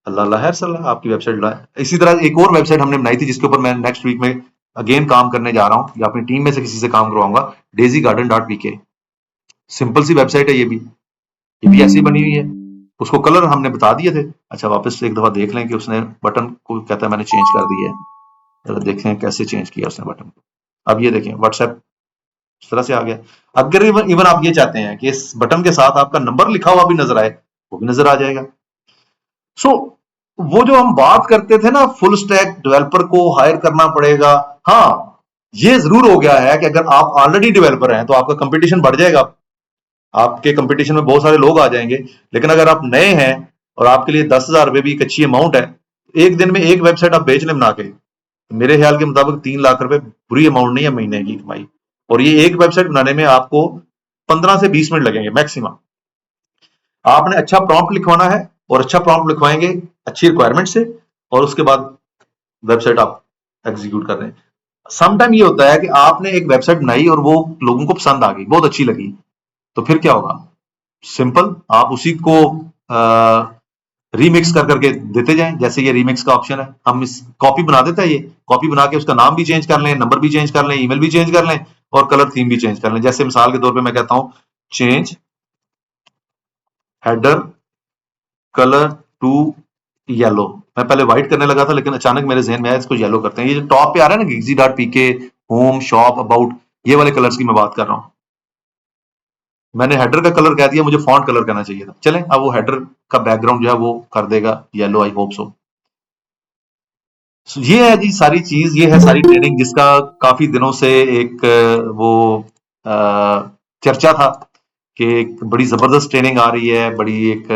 अल्लाह अल्लाह खैर सल्लाह, आपकी वेबसाइट। इसी तरह एक और वेबसाइट हमने बनाई थी, जिसके ऊपर मैं नेक्स्ट वीक में अगेन काम करने जा रहा हूँ, या अपनी टीम में से किसी से काम करवाऊंगा, daisygarden.pk। सिंपल सी वेबसाइट है, ये भी ऐसी बनी हुई है। उसको कलर हमने बता दिए थे। अच्छा, वापस एक दफा देख लें कि उसने बटन को कहता है मैंने चेंज कर दिया है। चलो देखें कैसे चेंज किया उसने बटन को। अब ये देखें व्हाट्सएप इस तरह से आ गया। अगर इवन आप ये चाहते हैं कि इस बटन के साथ आपका नंबर लिखा हुआ भी नजर आए, वो भी नजर आ जाएगा। सो वो जो हम बात करते थे ना फुल स्टैक डेवलपर को हायर करना पड़ेगा, हाँ ये जरूर हो गया है कि अगर आप ऑलरेडी डेवलपर हैं तो आपका कंपटीशन बढ़ जाएगा, आपके कंपटीशन में बहुत सारे लोग आ जाएंगे। लेकिन अगर आप नए हैं और आपके लिए 10,000 रुपए भी एक अच्छी अमाउंट है, एक दिन में एक वेबसाइट आप बेच लें बना के, मेरे ख्याल के मुताबिक 3 लाख रुपए बुरी अमाउंट नहीं है महीने की कमाई। और ये एक वेबसाइट बनाने में आपको 15 से 20 मिनट लगेंगे मैक्सिमम। आपने अच्छा प्रॉम्प्ट लिखवाना है और अच्छा प्रॉम्प्ट लिखवाएंगे अच्छी रिक्वायरमेंट से, और उसके बाद वेबसाइट आप एग्जीक्यूट कर रहे हैं। समटाइम ये होता है कि आपने एक वेबसाइट बनाई और वो लोगों को पसंद आ गई, बहुत अच्छी लगी, तो फिर क्या होगा? सिंपल, आप उसी को रीमिक्स कर करके देते जाएं। जैसे ये रीमिक्स का ऑप्शन है, हम इस कॉपी बना देते हैं, ये कॉपी बना के उसका नाम भी चेंज कर लें, नंबर भी चेंज कर लें, ईमेल भी चेंज कर लें और कलर थीम भी चेंज कर लें। जैसे मिसाल के तौर पे मैं कहता हूं change header colour to yellow. मैं पहले व्हाइट करने लगा था लेकिन अचानक मेरे जहन में आया इसको येलो करते हैं। ये जो टॉप पे आ रहा है ना gigsy.pk, होम, शॉप, अबाउट, ये वाले कलर्स की मैं बात कर रहा हूं। मैंने हेडर का कलर कह दिया, मुझे फॉन्ट कलर करना चाहिए था। चलें, अब वो हेडर का बैकग्राउंड जो है वो कर देगा येलो, आई होप सो। ये है जी सारी चीज, ये है सारी ट्रेनिंग जिसका काफी दिनों से एक वो चर्चा था कि एक बड़ी जबरदस्त ट्रेनिंग आ रही है, बड़ी एक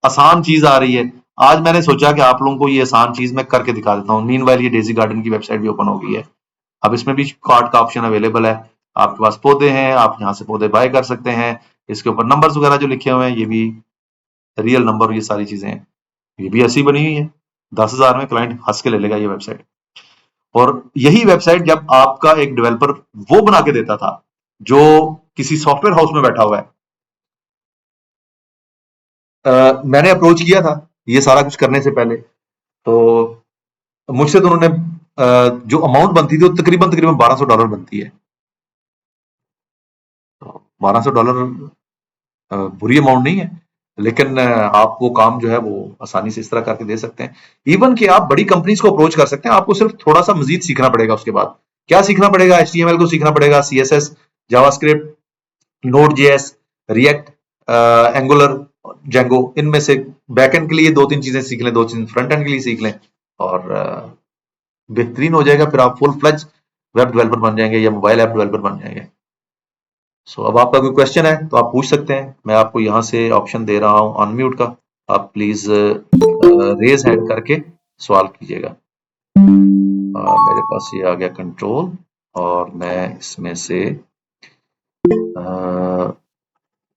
आसान चीज आ रही है। आज मैंने सोचा कि आप लोगों को ये आसान चीज मैं करके दिखा देता हूँ। मीनवाइल ये डेजी गार्डन की वेबसाइट भी ओपन हो गई है। अब इसमें भी कार्ड का ऑप्शन अवेलेबल है। आपके पास पौधे हैं, आप यहाँ से पौधे बाय कर सकते हैं। इसके ऊपर नंबर्स वगैरह जो लिखे हुए हैं ये भी रियल नंबर, ये सारी चीजें हैं, ये भी ऐसी बनी हुई है। 10,000 में क्लाइंट हंस के ले लेगा ये वेबसाइट। और यही वेबसाइट जब आपका एक डेवलपर वो बना के देता था जो किसी सॉफ्टवेयर हाउस में बैठा हुआ है, मैंने अप्रोच किया था ये सारा कुछ करने से पहले, तो मुझसे तो उन्होंने जो अमाउंट बनती थी वो तकरीबन तकरीबन $1200 बनती है। तो $1200 बुरी अमाउंट नहीं है, लेकिन आप वो काम जो है वो आसानी से इस तरह करके दे सकते हैं। इवन कि आप बड़ी कंपनीज को अप्रोच कर सकते हैं। आपको सिर्फ थोड़ा सा मजीद सीखना पड़ेगा। उसके बाद क्या सीखना पड़ेगा? HTML को सीखना पड़ेगा, CSS, JavaScript, node JS, react, angular, Django, इनमें से बैकएंड के लिए 2-3 चीजें सीख लें, 2-3 फ्रंट एंड के लिए सीख लें और बेहतरीन हो जाएगा। फिर आप फुल फ्लेज वेब डेवलपर बन जाएंगे या मोबाइल ऐप डेवलपर बन जाएंगे। सो अब आपका कोई क्वेश्चन है तो आप पूछ सकते हैं। मैं आपको यहाँ से ऑप्शन दे रहा हूँ अनम्यूट का, आप प्लीज रेज हैंड करके सवाल कीजिएगा। मेरे पास ये आ गया कंट्रोल और मैं इसमें से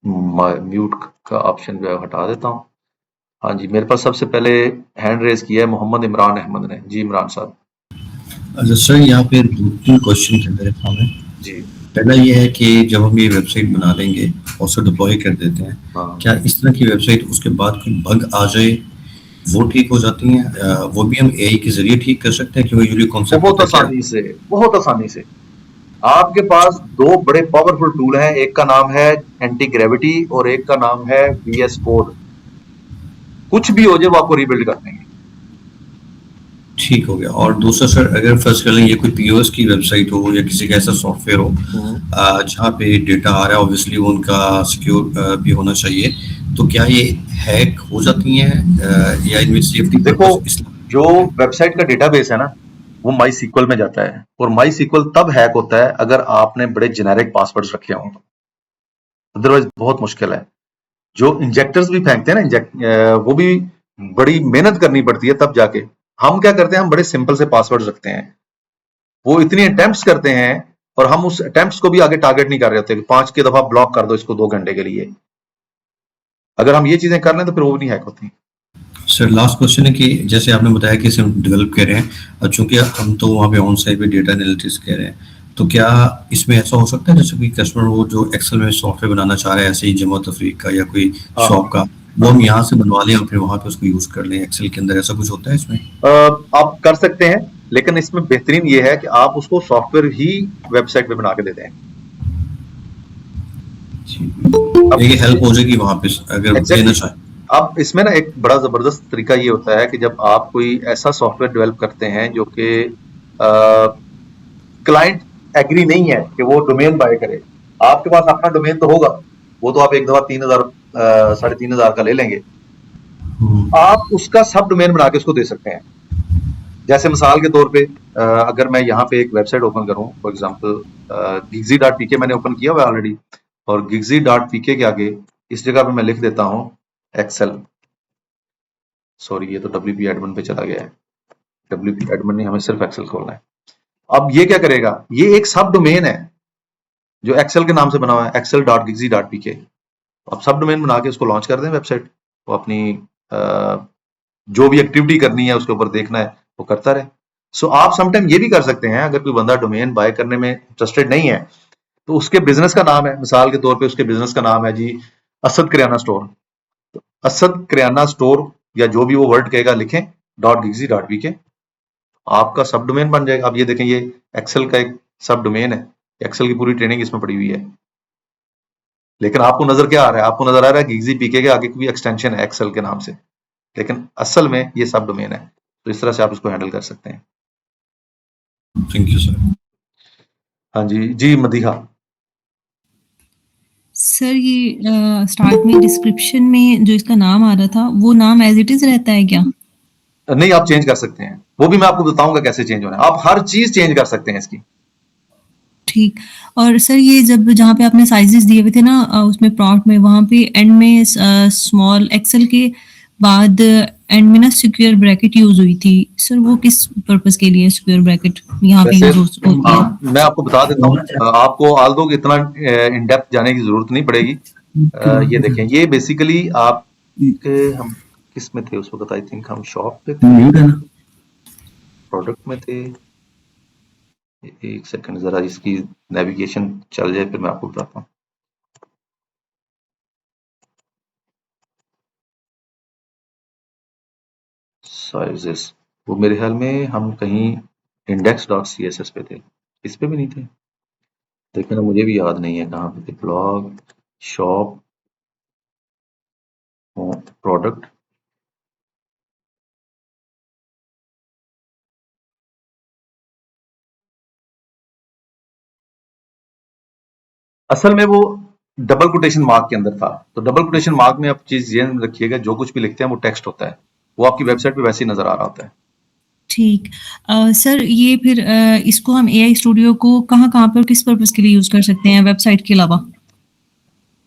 म्यूट का ऑप्शन जो है हटा देता हूँ। हाँ जी, मेरे पास सबसे पहले हैंड रेज किया है मोहम्मद इमरान अहमद ने। जी इमरान साहब। अच्छा सर, यहाँ पे 2-3 क्वेश्चन थे मेरे सामने जी। पहला ये है कि जब हम ये वेबसाइट बना लेंगे और उसे डिप्लॉय कर देते हैं, क्या इस तरह की वेबसाइट उसके बाद कोई बग आ जाए वो ठीक हो जाती हैं? वो भी हम एआई के जरिए ठीक कर सकते हैं कि वो यूजली कॉन्सेप्ट बहुत आसानी से, बहुत आसानी से। आपके पास 2 बड़े पावरफुल टूल हैं, एक का नाम है एंटी ग्रेविटी और एक का नाम है VS कोड। कुछ भी हो जाए वो आपको रीबिल्ड कर देंगे। ठीक हो गया। और दूसरा सर, अगर फर्स्ट कर लें ये कोई पीओएस की वेबसाइट हो या किसी का ऐसा सॉफ्टवेयर हो जहाँ पे डेटा आ रहा है, ऑब्वियसली वो उनका सिक्योर भी होना चाहिए, तो क्या ये हैक हो जाती हैं या इनमें सेफ्टी? देखो, जो वेबसाइट का डेटाबेस है ना वो माई सीक्वल में जाता है, और माई सीक्वल तब हैक होता है अगर आपने बड़े जेनेरिक पासवर्ड्स रखे हों, अदरवाइज बहुत मुश्किल है। जो इंजेक्टर्स भी फेंकते हैं ना, वो भी बड़ी मेहनत करनी पड़ती है तब जाके। हम क्या करते हैं, हम बड़े सिंपल से पासवर्ड्स रखते हैं, वो इतनी अटेम्प्ट्स करते हैं और हम उस अटेम्प्ट्स को भी आगे टारगेट नहीं कर रहे होते कि 5 की दफा ब्लॉक कर दो इसको 2 घंटे के लिए। अगर हम ये चीजें कर लें तो फिर वो नहीं हैक होती। सर लास्ट क्वेश्चन है कि जैसे आपने बताया कि इसे हम डेवलप कर रहे हैं और चूंकि हम तो वहाँ पे ऑन साइट पे डेटा एनालिटिक्स कर रहे हैं, तो क्या इसमें ऐसा हो सकता है जैसे कोई कस्टमर वो जो एक्सेल में सॉफ्टवेयर बनाना चाह रहा है, ऐसे ही जमा तफरीक का या कोई शॉप का, वो हम यहाँ से बनवा लें और फिर वहाँ पे उसको यूज कर लें एक्सेल के अंदर, ऐसा कुछ होता है इसमें? आप कर सकते हैं, लेकिन इसमें बेहतरीन ये है कि आप उसको सॉफ्टवेयर ही वेबसाइट पे बना के देते हैं। ये हेल्प हो जाएगी वहाँ पे अगर देना चाहें। अब इसमें ना एक बड़ा जबरदस्त तरीका ये होता है कि जब आप कोई ऐसा सॉफ्टवेयर डेवलप करते हैं जो कि क्लाइंट एग्री नहीं है कि वो डोमेन बाय करे, आपके पास अपना डोमेन तो होगा, वो तो आप एक दफा 3,000 3,500 का ले लेंगे, आप उसका सब डोमेन बना के उसको दे सकते हैं। जैसे मिसाल के तौर पे अगर मैं यहाँ पे एक वेबसाइट ओपन करूं, फॉर एग्जांपल gigsy.pk मैंने ओपन किया हुआ है ऑलरेडी, और gigsy.pk के आगे इस जगह पे मैं लिख देता हूं एक्सेल। सॉरी, ये तो WP एडमिन पे चला गया है, WP एडमिन नहीं, हमें सिर्फ एक्सेल खोलना है। अब ये क्या करेगा, ये एक सब डोमेन है जो एक्सेल के नाम से बना हुआ है, excel.gigsy.pk। अब सब डोमेन बना के उसको लॉन्च कर दें वेबसाइट, वो अपनी जो भी एक्टिविटी करनी है उसके ऊपर देखना है वो करता रहे। सो आप समटाइम ये भी कर सकते हैं, अगर कोई बंदा डोमेन बाय करने में इंटरेस्टेड नहीं है तो उसके बिजनेस का नाम है, मिसाल के तौर पे उसके बिजनेस का नाम है जी असद किराना स्टोर, तो असद किराना स्टोर या जो भी वो वर्ड कहेगा लिखें .gigsy.pk, आपका सब डोमेन बन जाएगा। अब ये देखें, ये एक्सेल का एक सब डोमेन है, एक्सेल की पूरी ट्रेनिंग इसमें पड़ी हुई है, लेकिन आपको नजर क्या आ रहा है, आपको नजर आ रहा है gigsy pk के आगे कोई एक्सटेंशन है एक्सेल के नाम से, लेकिन असल में ये सब डोमेन है। तो इस तरह से आप इसको हैंडल कर सकते हैं। Thank you sir. हाँ जी, जी मदीहा। सर ये स्टार्ट में डिस्क्रिप्शन में जो इसका नाम आ रहा था वो नाम एज इट इज रहता है क्या? नहीं, आप चेंज कर सकते हैं, वो भी मैं आपको बताऊंगा कैसे चेंज होना है, आप हर चीज चेंज कर सकते हैं इसकी। ठीक। और सर ये जब जहाँ पे आपने साइजेस दिए हुए थे ना उसमें प्रॉम्प्ट में, वहाँ पे एंड में स्मॉल एक्सेल के बाद एंड में ना सिक्योर ब्रैकेट यूज हुई थी, सर वो किस पर्पस के लिए सिक्योर ब्रैकेट यहाँ पे यूज होती है? मैं आपको बता देता हूँ, आपको आल्दो कि इतना इन डेप्थ जाने की जरूरत नहीं पड़ेगी। ये देखें, ये बेसिकली आप हम किस में थे उस वक्त, आई थिंक हम शॉप पे थे, प्रोडक्ट में थे। एक सेकंड जरा इसकी नेविगेशन चल जाए फिर मैं आपको बताता हूँ। साइजेस, वो मेरे ख्याल में हम कहीं index.css पे थे, इस पे भी नहीं थे, लेकिन मुझे भी याद नहीं है कहाँ पे थे। ब्लॉग, शॉप, प्रोडक्ट, असल में वो डबल कोटेशन मार्क के अंदर था। तो डबल कोटेशन मार्क में आप चीज ध्यान रखिएगा, जो कुछ भी लिखते हैं वो टेक्स्ट होता है, वो आपकी वेबसाइट पे वैसे ही नजर आ रहा होता है। ठीक। सर ये फिर इसको हम AI स्टूडियो को कहाँ कहाँ पर किस पर्पस के लिए यूज कर सकते हैं वेबसाइट के अलावा?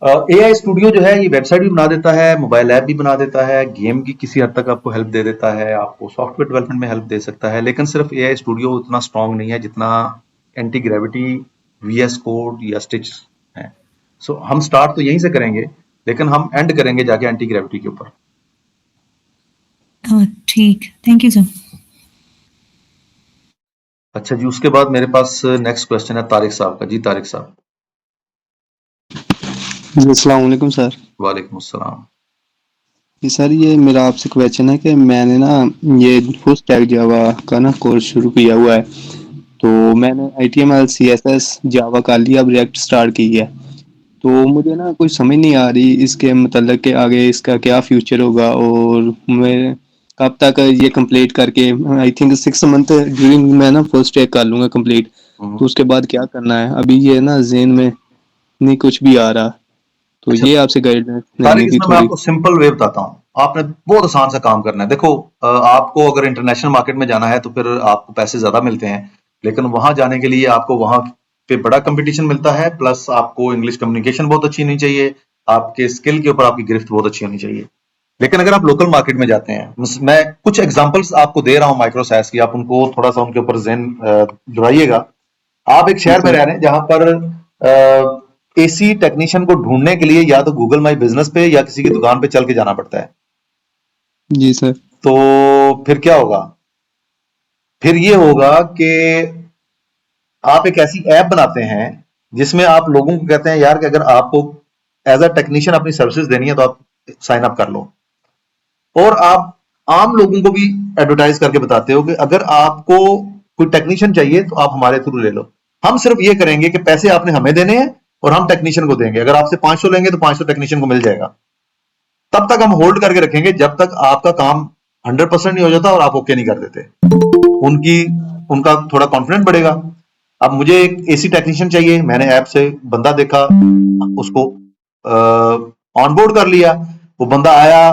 AI स्टूडियो जो है ये वेबसाइट भी बना देता है, मोबाइल ऐप भी बना देता है, गेम की किसी हद तक आपको हेल्प दे देता है, आपको सॉफ्टवेयर डेवलपमेंट में हेल्प दे सकता है, लेकिन सिर्फ AI स्टूडियो उतना स्ट्रांग नहीं है जितना एंटी ग्रेविटी, VS कोड या स्टिच है। सो हम स्टार्ट तो यहीं से करेंगे, लेकिन हम एंड करेंगे जाके एंटी ग्रेविटी के ऊपर। ठीक, थैंक यू सर। अच्छा जी, उसके बाद मेरे पास नेक्स्ट क्वेश्चन है तारिक साहब का। जी तारिक साहब। जी अस्सलाम वालेकुम सर। वालेकुम अस्सलाम। जी सर, ये मेरा आपसे क्वेश्चन है कि मैंने ना ये फुल स्टैक जावा का ना कोर्स शुरू किया हुआ है, तो मैंने HTML CSS जावा कर लिया, अब रिएक्ट स्टार्ट की है, तो मुझे ना कुछ समझ नहीं आ रही इसके मतलब के आगे इसका क्या फ्यूचर होगा, और मैं कब तक ये कंप्लीट करके, आई थिंक 6 मंथ ड्यूरिंग मैं ना फुल स्टैक कर लूँगा कंप्लीट, तो उसके बाद क्या करना है, अभी ये ना ज़हन में नहीं कुछ भी आ रहा, तो अच्छा ये आपसे गाइडेंस तारिक, लेनी थी इसमें मैं थोड़ी। आपको सिंपल वे बताता हूँ। आपने बहुत आसान सा काम करना है। देखो, आपको अगर इंटरनेशनल मार्केट में जाना है तो फिर आपको पैसे ज्यादा मिलते हैं, लेकिन वहां जाने के लिए आपको वहां पे बड़ा कंपटीशन मिलता है, प्लस आपको इंग्लिश कम्युनिकेशन बहुत अच्छी होनी चाहिए, आपके स्किल के ऊपर आपकी गिरफ्त बहुत अच्छी होनी चाहिए। लेकिन अगर आप लोकल मार्केट में जाते हैं, मैं कुछ एग्जांपल्स आपको दे रहा हूँ माइक्रोसैस की, आप उनको थोड़ा सा उनके ऊपर ज़हन दौड़ाइएगा। आप एक शहर में रह रहे हैं जहां पर एसी टेक्नीशियन को ढूंढने के लिए या तो गूगल माई बिजनेस पे या किसी की दुकान पे चल के जाना पड़ता है। जी सर। तो फिर क्या होगा, फिर ये होगा कि आप एक ऐसी ऐप बनाते हैं जिसमें आप लोगों को कहते हैं यार कि अगर आपको एज अ टेक्नीशियन अपनी सर्विसेज देनी है तो आप साइन अप कर लो, और आप आम लोगों को भी एडवर्टाइज करके बताते हो कि अगर आपको कोई टेक्नीशियन चाहिए तो आप हमारे थ्रू ले लो। हम सिर्फ ये करेंगे कि पैसे आपने हमें देने हैं और हम टेक्नीशियन को देंगे, अगर आपसे 500 लेंगे तो 500 टेक्नीशियन को मिल जाएगा। तब तक हम होल्ड करके रखेंगे जब तक आपका काम 100% नहीं हो जाता और आप ओके नहीं कर देते। उनका थोड़ा कॉन्फिडेंस बढ़ेगा। अब मुझे एक एसी टेक्नीशियन चाहिए, मैंने ऐप से बंदा देखा, उसको ऑनबोर्ड कर लिया, वो बंदा आया,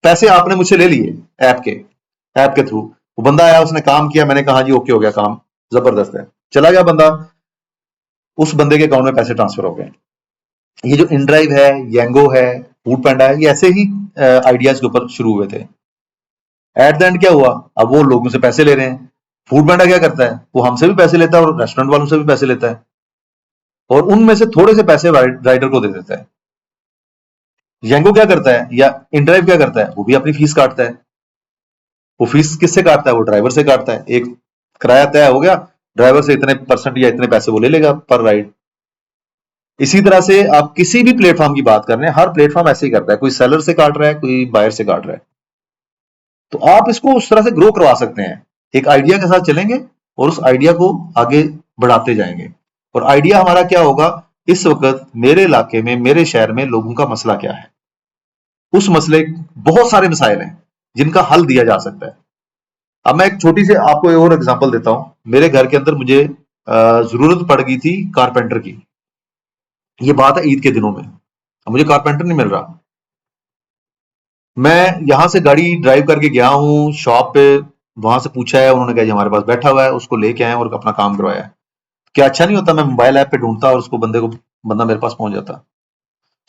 पैसे आपने मुझसे ले लिए ऐप के थ्रू, वो बंदा आया, उसने काम किया, मैंने कहा जी ओके हो गया काम, जबरदस्त है, चला गया बंदा, उस बंदे के अकाउंट में पैसे ट्रांसफर हो गए। ये जो इनड्राइव है, येंगो है, फूड पैंडा है, ये ऐसे ही आइडियाज के ऊपर शुरू हुए थे। एट द एंड क्या हुआ, अब वो लोगों से पैसे ले रहे हैं। फूड पैंडा क्या करता है, वो हमसे भी पैसे लेता है और रेस्टोरेंट वालों से भी पैसे लेता है, और उनमें से थोड़े से पैसे राइडर को दे देता है। येंगो क्या करता है या इनड्राइव क्या करता है, वो भी अपनी फीस काटता है। वो फीस किससे काटता है, वो ड्राइवर से काटता है। एक किराया तय हो गया, ड्राइवर से इतने परसेंट या इतने पैसे वो ले लेगा पर राइड। इसी तरह से आप किसी भी प्लेटफॉर्म की बात कर रहे हैं, हर प्लेटफॉर्म ऐसे ही करता है, कोई सेलर से काट रहा है, कोई बायर से काट रहा है। तो आप इसको उस तरह से ग्रो करवा सकते हैं, एक आइडिया के साथ चलेंगे और उस आइडिया को आगे बढ़ाते जाएंगे। और आइडिया हमारा क्या होगा, इस वक्त मेरे इलाके में, मेरे शहर में लोगों का मसला क्या है, उस मसले, बहुत सारे मसाइल हैं जिनका हल दिया जा सकता है। अब मैं एक छोटी सी आपको एक और एग्जांपल देता हूं। मेरे घर के अंदर मुझे जरूरत पड़ गई थी कारपेंटर की, ये बात है ईद के दिनों में। अब मुझे कारपेंटर नहीं मिल रहा, मैं यहां से गाड़ी ड्राइव करके गया हूं शॉप पे, वहां से पूछा है, उन्होंने कहा जी हमारे पास बैठा हुआ है, उसको लेके आए और अपना काम करवाया है। क्या अच्छा नहीं होता, मैं मोबाइल ऐप पे ढूंढता और उसको बंदा मेरे पास पहुंच जाता।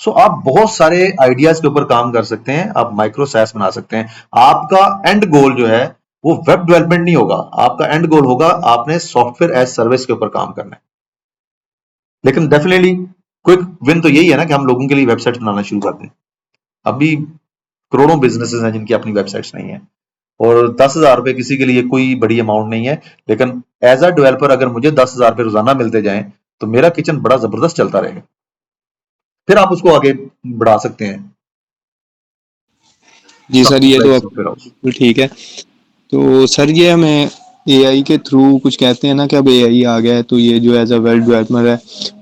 सो आप बहुत सारे आइडियाज के ऊपर काम कर सकते हैं, आप माइक्रो सैस बना सकते हैं। आपका एंड गोल जो है वो वेब डेवलपमेंट नहीं होगा, आपका एंड गोल होगा आपने सॉफ्टवेयर एज सर्विस के ऊपर काम करना है। लेकिन डेफिनेटली क्विक विन तो यही है ना कि हम लोगों के लिए वेबसाइट बनाना शुरू कर दें। अभी करोड़ों बिजनेसेस हैं जिनकी अपनी वेबसाइट्स नहीं है, और 10,000 रुपए किसी के लिए कोई बड़ी अमाउंट नहीं है। लेकिन एज अ डेवलपर अगर मुझे 10,000 रुपए रोजाना मिलते जाएं तो मेरा किचन बड़ा जबरदस्त चलता रहेगा, फिर आप उसको आगे बढ़ा सकते हैं। जी सर, ये तो आप सॉफ्टवेयर हाउस। बिल्कुल ठीक है। तो सर ये हमें एआई के थ्रू कुछ कहते हैं ना कि अब एआई आ गया है, तो ये जो एज अ वेब डेवलपर है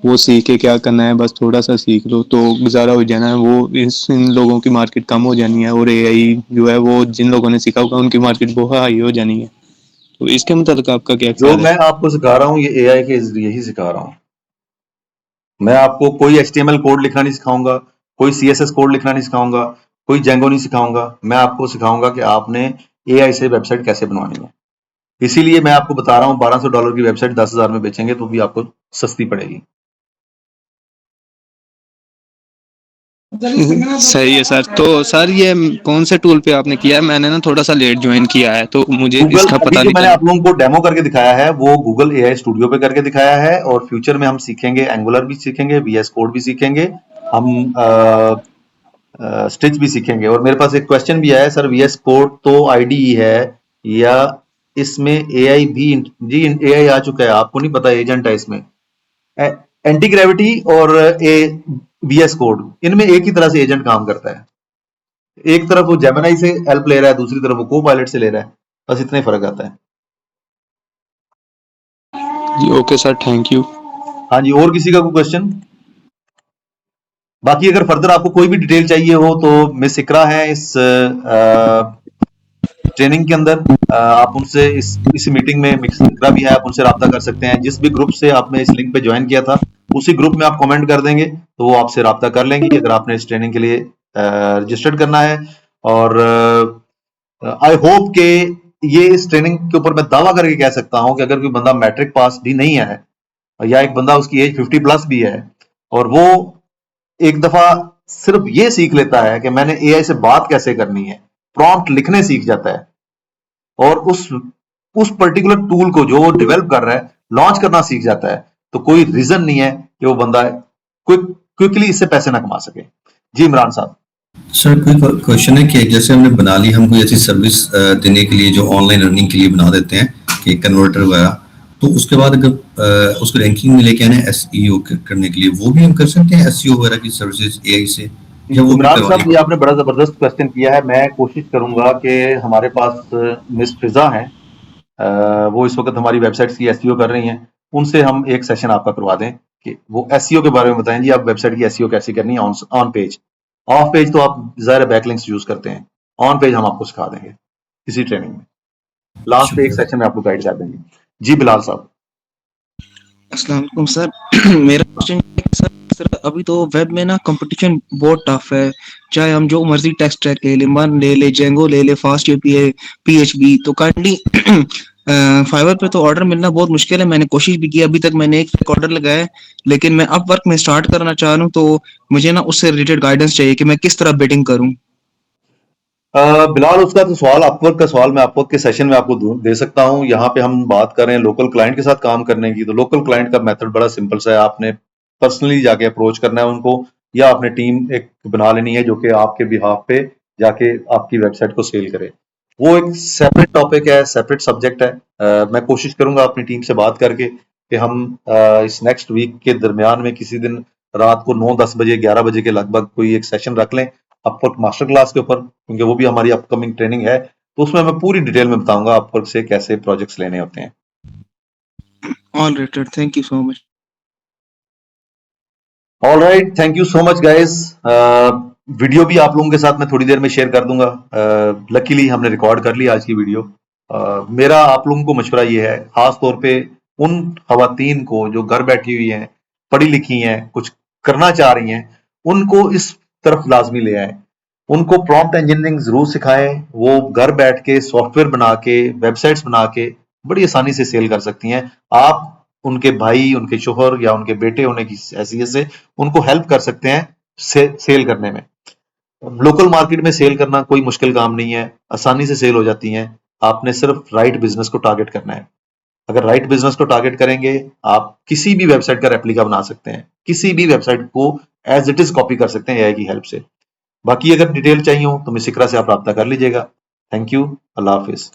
वो सीख के क्या करना है, बस थोड़ा सा सीख लो तो गुजारा हो जाना है, वो इन लोगों की मार्केट कम हो जानी है, और एआई जो है वो जिन लोगों ने सीखा होगा उनकी मार्केट बहुत हाई हो जानी है। तो इसके मतलब आपका क्या जो ख्याल है? मैं आपको सिखा रहा हूँ ये एआई के जरिए ही सिखा रहा हूँ। मैं आपको कोई HTML कोड लिखना नहीं सिखाऊंगा, कोई CSS कोड लिखना नहीं सिखाऊंगा, कोई जेंगो नहीं सिखाऊंगा। मैं आपको सिखाऊंगा कि आपने एआई से वेबसाइट कैसे बनवानी है। इसीलिए मैं आपको बता रहा हूँ $1200 की वेबसाइट 10,000 में बेचेंगे तो भी आपको सस्ती पड़ेगी। सही है सर। तो सर ये कौन से टूल पे आपने किया है? मैंने ना थोड़ा सा लेट ज्वाइन किया है तो मुझे गूगल, इसका अभी पता जो नहीं मैंने चला। आप लोगों को डेमो करके दिखाया है वो गूगल एआई स्टूडियो पे करके दिखाया है, और फ्यूचर में हम सीखेंगे एंगुलर भी सीखेंगे, VS कोड भी सीखेंगे, हम स्टिच भी सीखेंगे। और मेरे पास एक क्वेश्चन भी आया है, सर VS कोड तो IDE है या इसमें एआई भी? जी एआई आ चुका है, आपको नहीं पता, एजेंट है इसमें। एंटी ग्रेविटी और VS कोड, इनमें एक ही तरह से एजेंट काम करता है। एक तरफ वो जेमिनाई से हेल्प ले रहा है, दूसरी तरफ वो को-पायलट से ले रहा है, बस इतना ही फर्क आता है। जी ओके सर, थैंक यू। हाँ जी, और किसी का कोई क्वेश्चन? बाकी अगर फर्दर आपको कोई भी डिटेल चाहिए हो तो मिस इकरा है इस ट्रेनिंग के अंदर, आप उनसे इस मीटिंग में मिस इकरा भी है, आप उनसे रब्ता कर सकते हैं। जिस भी ग्रुप से आपने इस लिंक पे ज्वाइन किया था उसी ग्रुप में आप कमेंट कर देंगे तो वो आपसे रब्ता कर लेंगी अगर आपने इस ट्रेनिंग के लिए रजिस्टर्ड करना है। और आई होप के ये इस ट्रेनिंग के ऊपर मैं दावा करके कह सकता हूं कि अगर कोई बंदा मैट्रिक पास भी नहीं है या एक बंदा उसकी एज 50 प्लस भी है और वो एक दफा सिर्फ ये सीख लेता है कि मैंने एआई से बात कैसे करनी है, प्रॉम्प्ट लिखने सीख जाता है, और उस पर्टिकुलर टूल को जो वो डेवलप कर रहा है लॉन्च करना सीख जाता है, तो कोई रीजन नहीं है कि वो बंदा क्विकली इससे पैसे ना कमा सके। जी इमरान साहब। सर कोई क्वेश्चन है कि जैसे हमने बना ली, हम कोई ऐसी सर्विस देने के लिए जो ऑनलाइन अर्निंग के लिए बना देते हैं कि कन्वर्टर वगैरह, तो उसके बाद अगर उसको रैंकिंग में लेके आने SEO करने के लिए वो भी हम कर सकते हैं, SEO वगैरह की सर्विसेज एआई से, या वो भी इमरान करवानी साहब, ये आपने बड़ा जबरदस्त क्वेश्चन किया है। मैं कोशिश करूंगा कि हमारे पास मिस फिजा हैं, वो इस वक्त हमारी वेबसाइट की SEO कर रही हैं, उनसे हम एक सेशन आपका करवा दें कि वो SEO के बारे में बताएं। जी आप वेबसाइट की SEO कैसे करनी है ऑन पेज। ऑफ पेज तो आप ज़ाहिर बैकलिंक्स यूज करते हैं, ऑन पेज हम आपको सिखा देंगे इसी ट्रेनिंग में, लास्ट पे एक सेक्शन में आपको गाइड कर देंगे। जी बिलाल साहब। अस्सलाम वालेकुम सर। मेरा क्वेश्चन सर, अभी तो वेब में ना कंपटीशन बहुत टफ है, चाहे हम जो मर्जी टेक्स्ट ट्रैक ले ले, मन ले ले, जेंगो ले ले, फास्ट एपीआई, पीएचपी, तो काइंडली फाइवर पे तो ऑर्डर मिलना बहुत मुश्किल है। मैंने कोशिश भी की, अभी तक मैंने एक ऑर्डर लगाया है, लेकिन मैं अपवर्क में स्टार्ट करना चाह रहा हूँ, तो मुझे ना उससे रिलेटेड गाइडेंस चाहिए कि मैं किस तरह बिडिंग करूँ। बिलाल, उसका तो सवाल अपवर्क का सवाल मैं अपवर्क के सेशन में आपको दे सकता हूं। यहाँ पे हम बात कर रहे हैं लोकल क्लाइंट के साथ काम करने की, तो लोकल क्लाइंट का मेथड बड़ा सिंपल सा है। आपने पर्सनली जाके अप्रोच करना है उनको, या अपने टीम एक बना लेनी है जो कि आपके बिहाफ पे जाके आपकी वेबसाइट को सेल करे। वो एक सेपरेट टॉपिक है, सेपरेट सब्जेक्ट है। मैं कोशिश करूंगा अपनी टीम से बात करके कि हम इस नेक्स्ट वीक के दरमियान में किसी दिन रात को 9-10 बजे 11 बजे के लगभग कोई एक सेशन रख लें अपवर्क मास्टर क्लास के ऊपर, क्योंकि वो भी हमारी अपकमिंग ट्रेनिंग है, तो उसमें मैं पूरी डिटेल में बताऊंगा अपवर्क से कैसे प्रोजेक्ट्स लेने होते हैं। All right, thank you so much. All right, thank you so much guys. Video भी आप लोगों के साथ मैं थोड़ी देर में शेयर कर दूंगा। लकीली हमने रिकॉर्ड कर लिया आज की वीडियो। मेरा आप लोगों को मशवरा ये है, खास तौर पे उन खवातीन को जो घर बैठी हुई हैं, पढ़ी लिखी हैं, कुछ करना चाह रही हैं, उनको इस तरफ लाजमी ले आए। उनको प्रॉम्प्ट इंजीनियरिंग जरूर सिखाएं। वो घर बैठ के सॉफ्टवेयर बना के, वेबसाइट्स बना के बड़ी आसानी से सेल कर सकती हैं। आप उनके भाई, उनके शोहर या उनके बेटे होने की हैसियत से उनको हेल्प कर सकते हैं सेल करने में। लोकल मार्केट में सेल करना कोई मुश्किल काम नहीं है, आसानी से सेल हो जाती हैं। आपने सिर्फ राइट बिजनेस को टारगेट करना है। अगर राइट बिजनेस को टारगेट करेंगे, आप किसी भी वेबसाइट का रेप्लिका बना सकते हैं, किसी भी वेबसाइट को एज इट इज कॉपी कर सकते हैं एआई की हेल्प से। बाकी अगर डिटेल चाहिए हो तो मिसिक्रा से आप रब्ता कर लीजिएगा। Thank you, Allah Hafiz.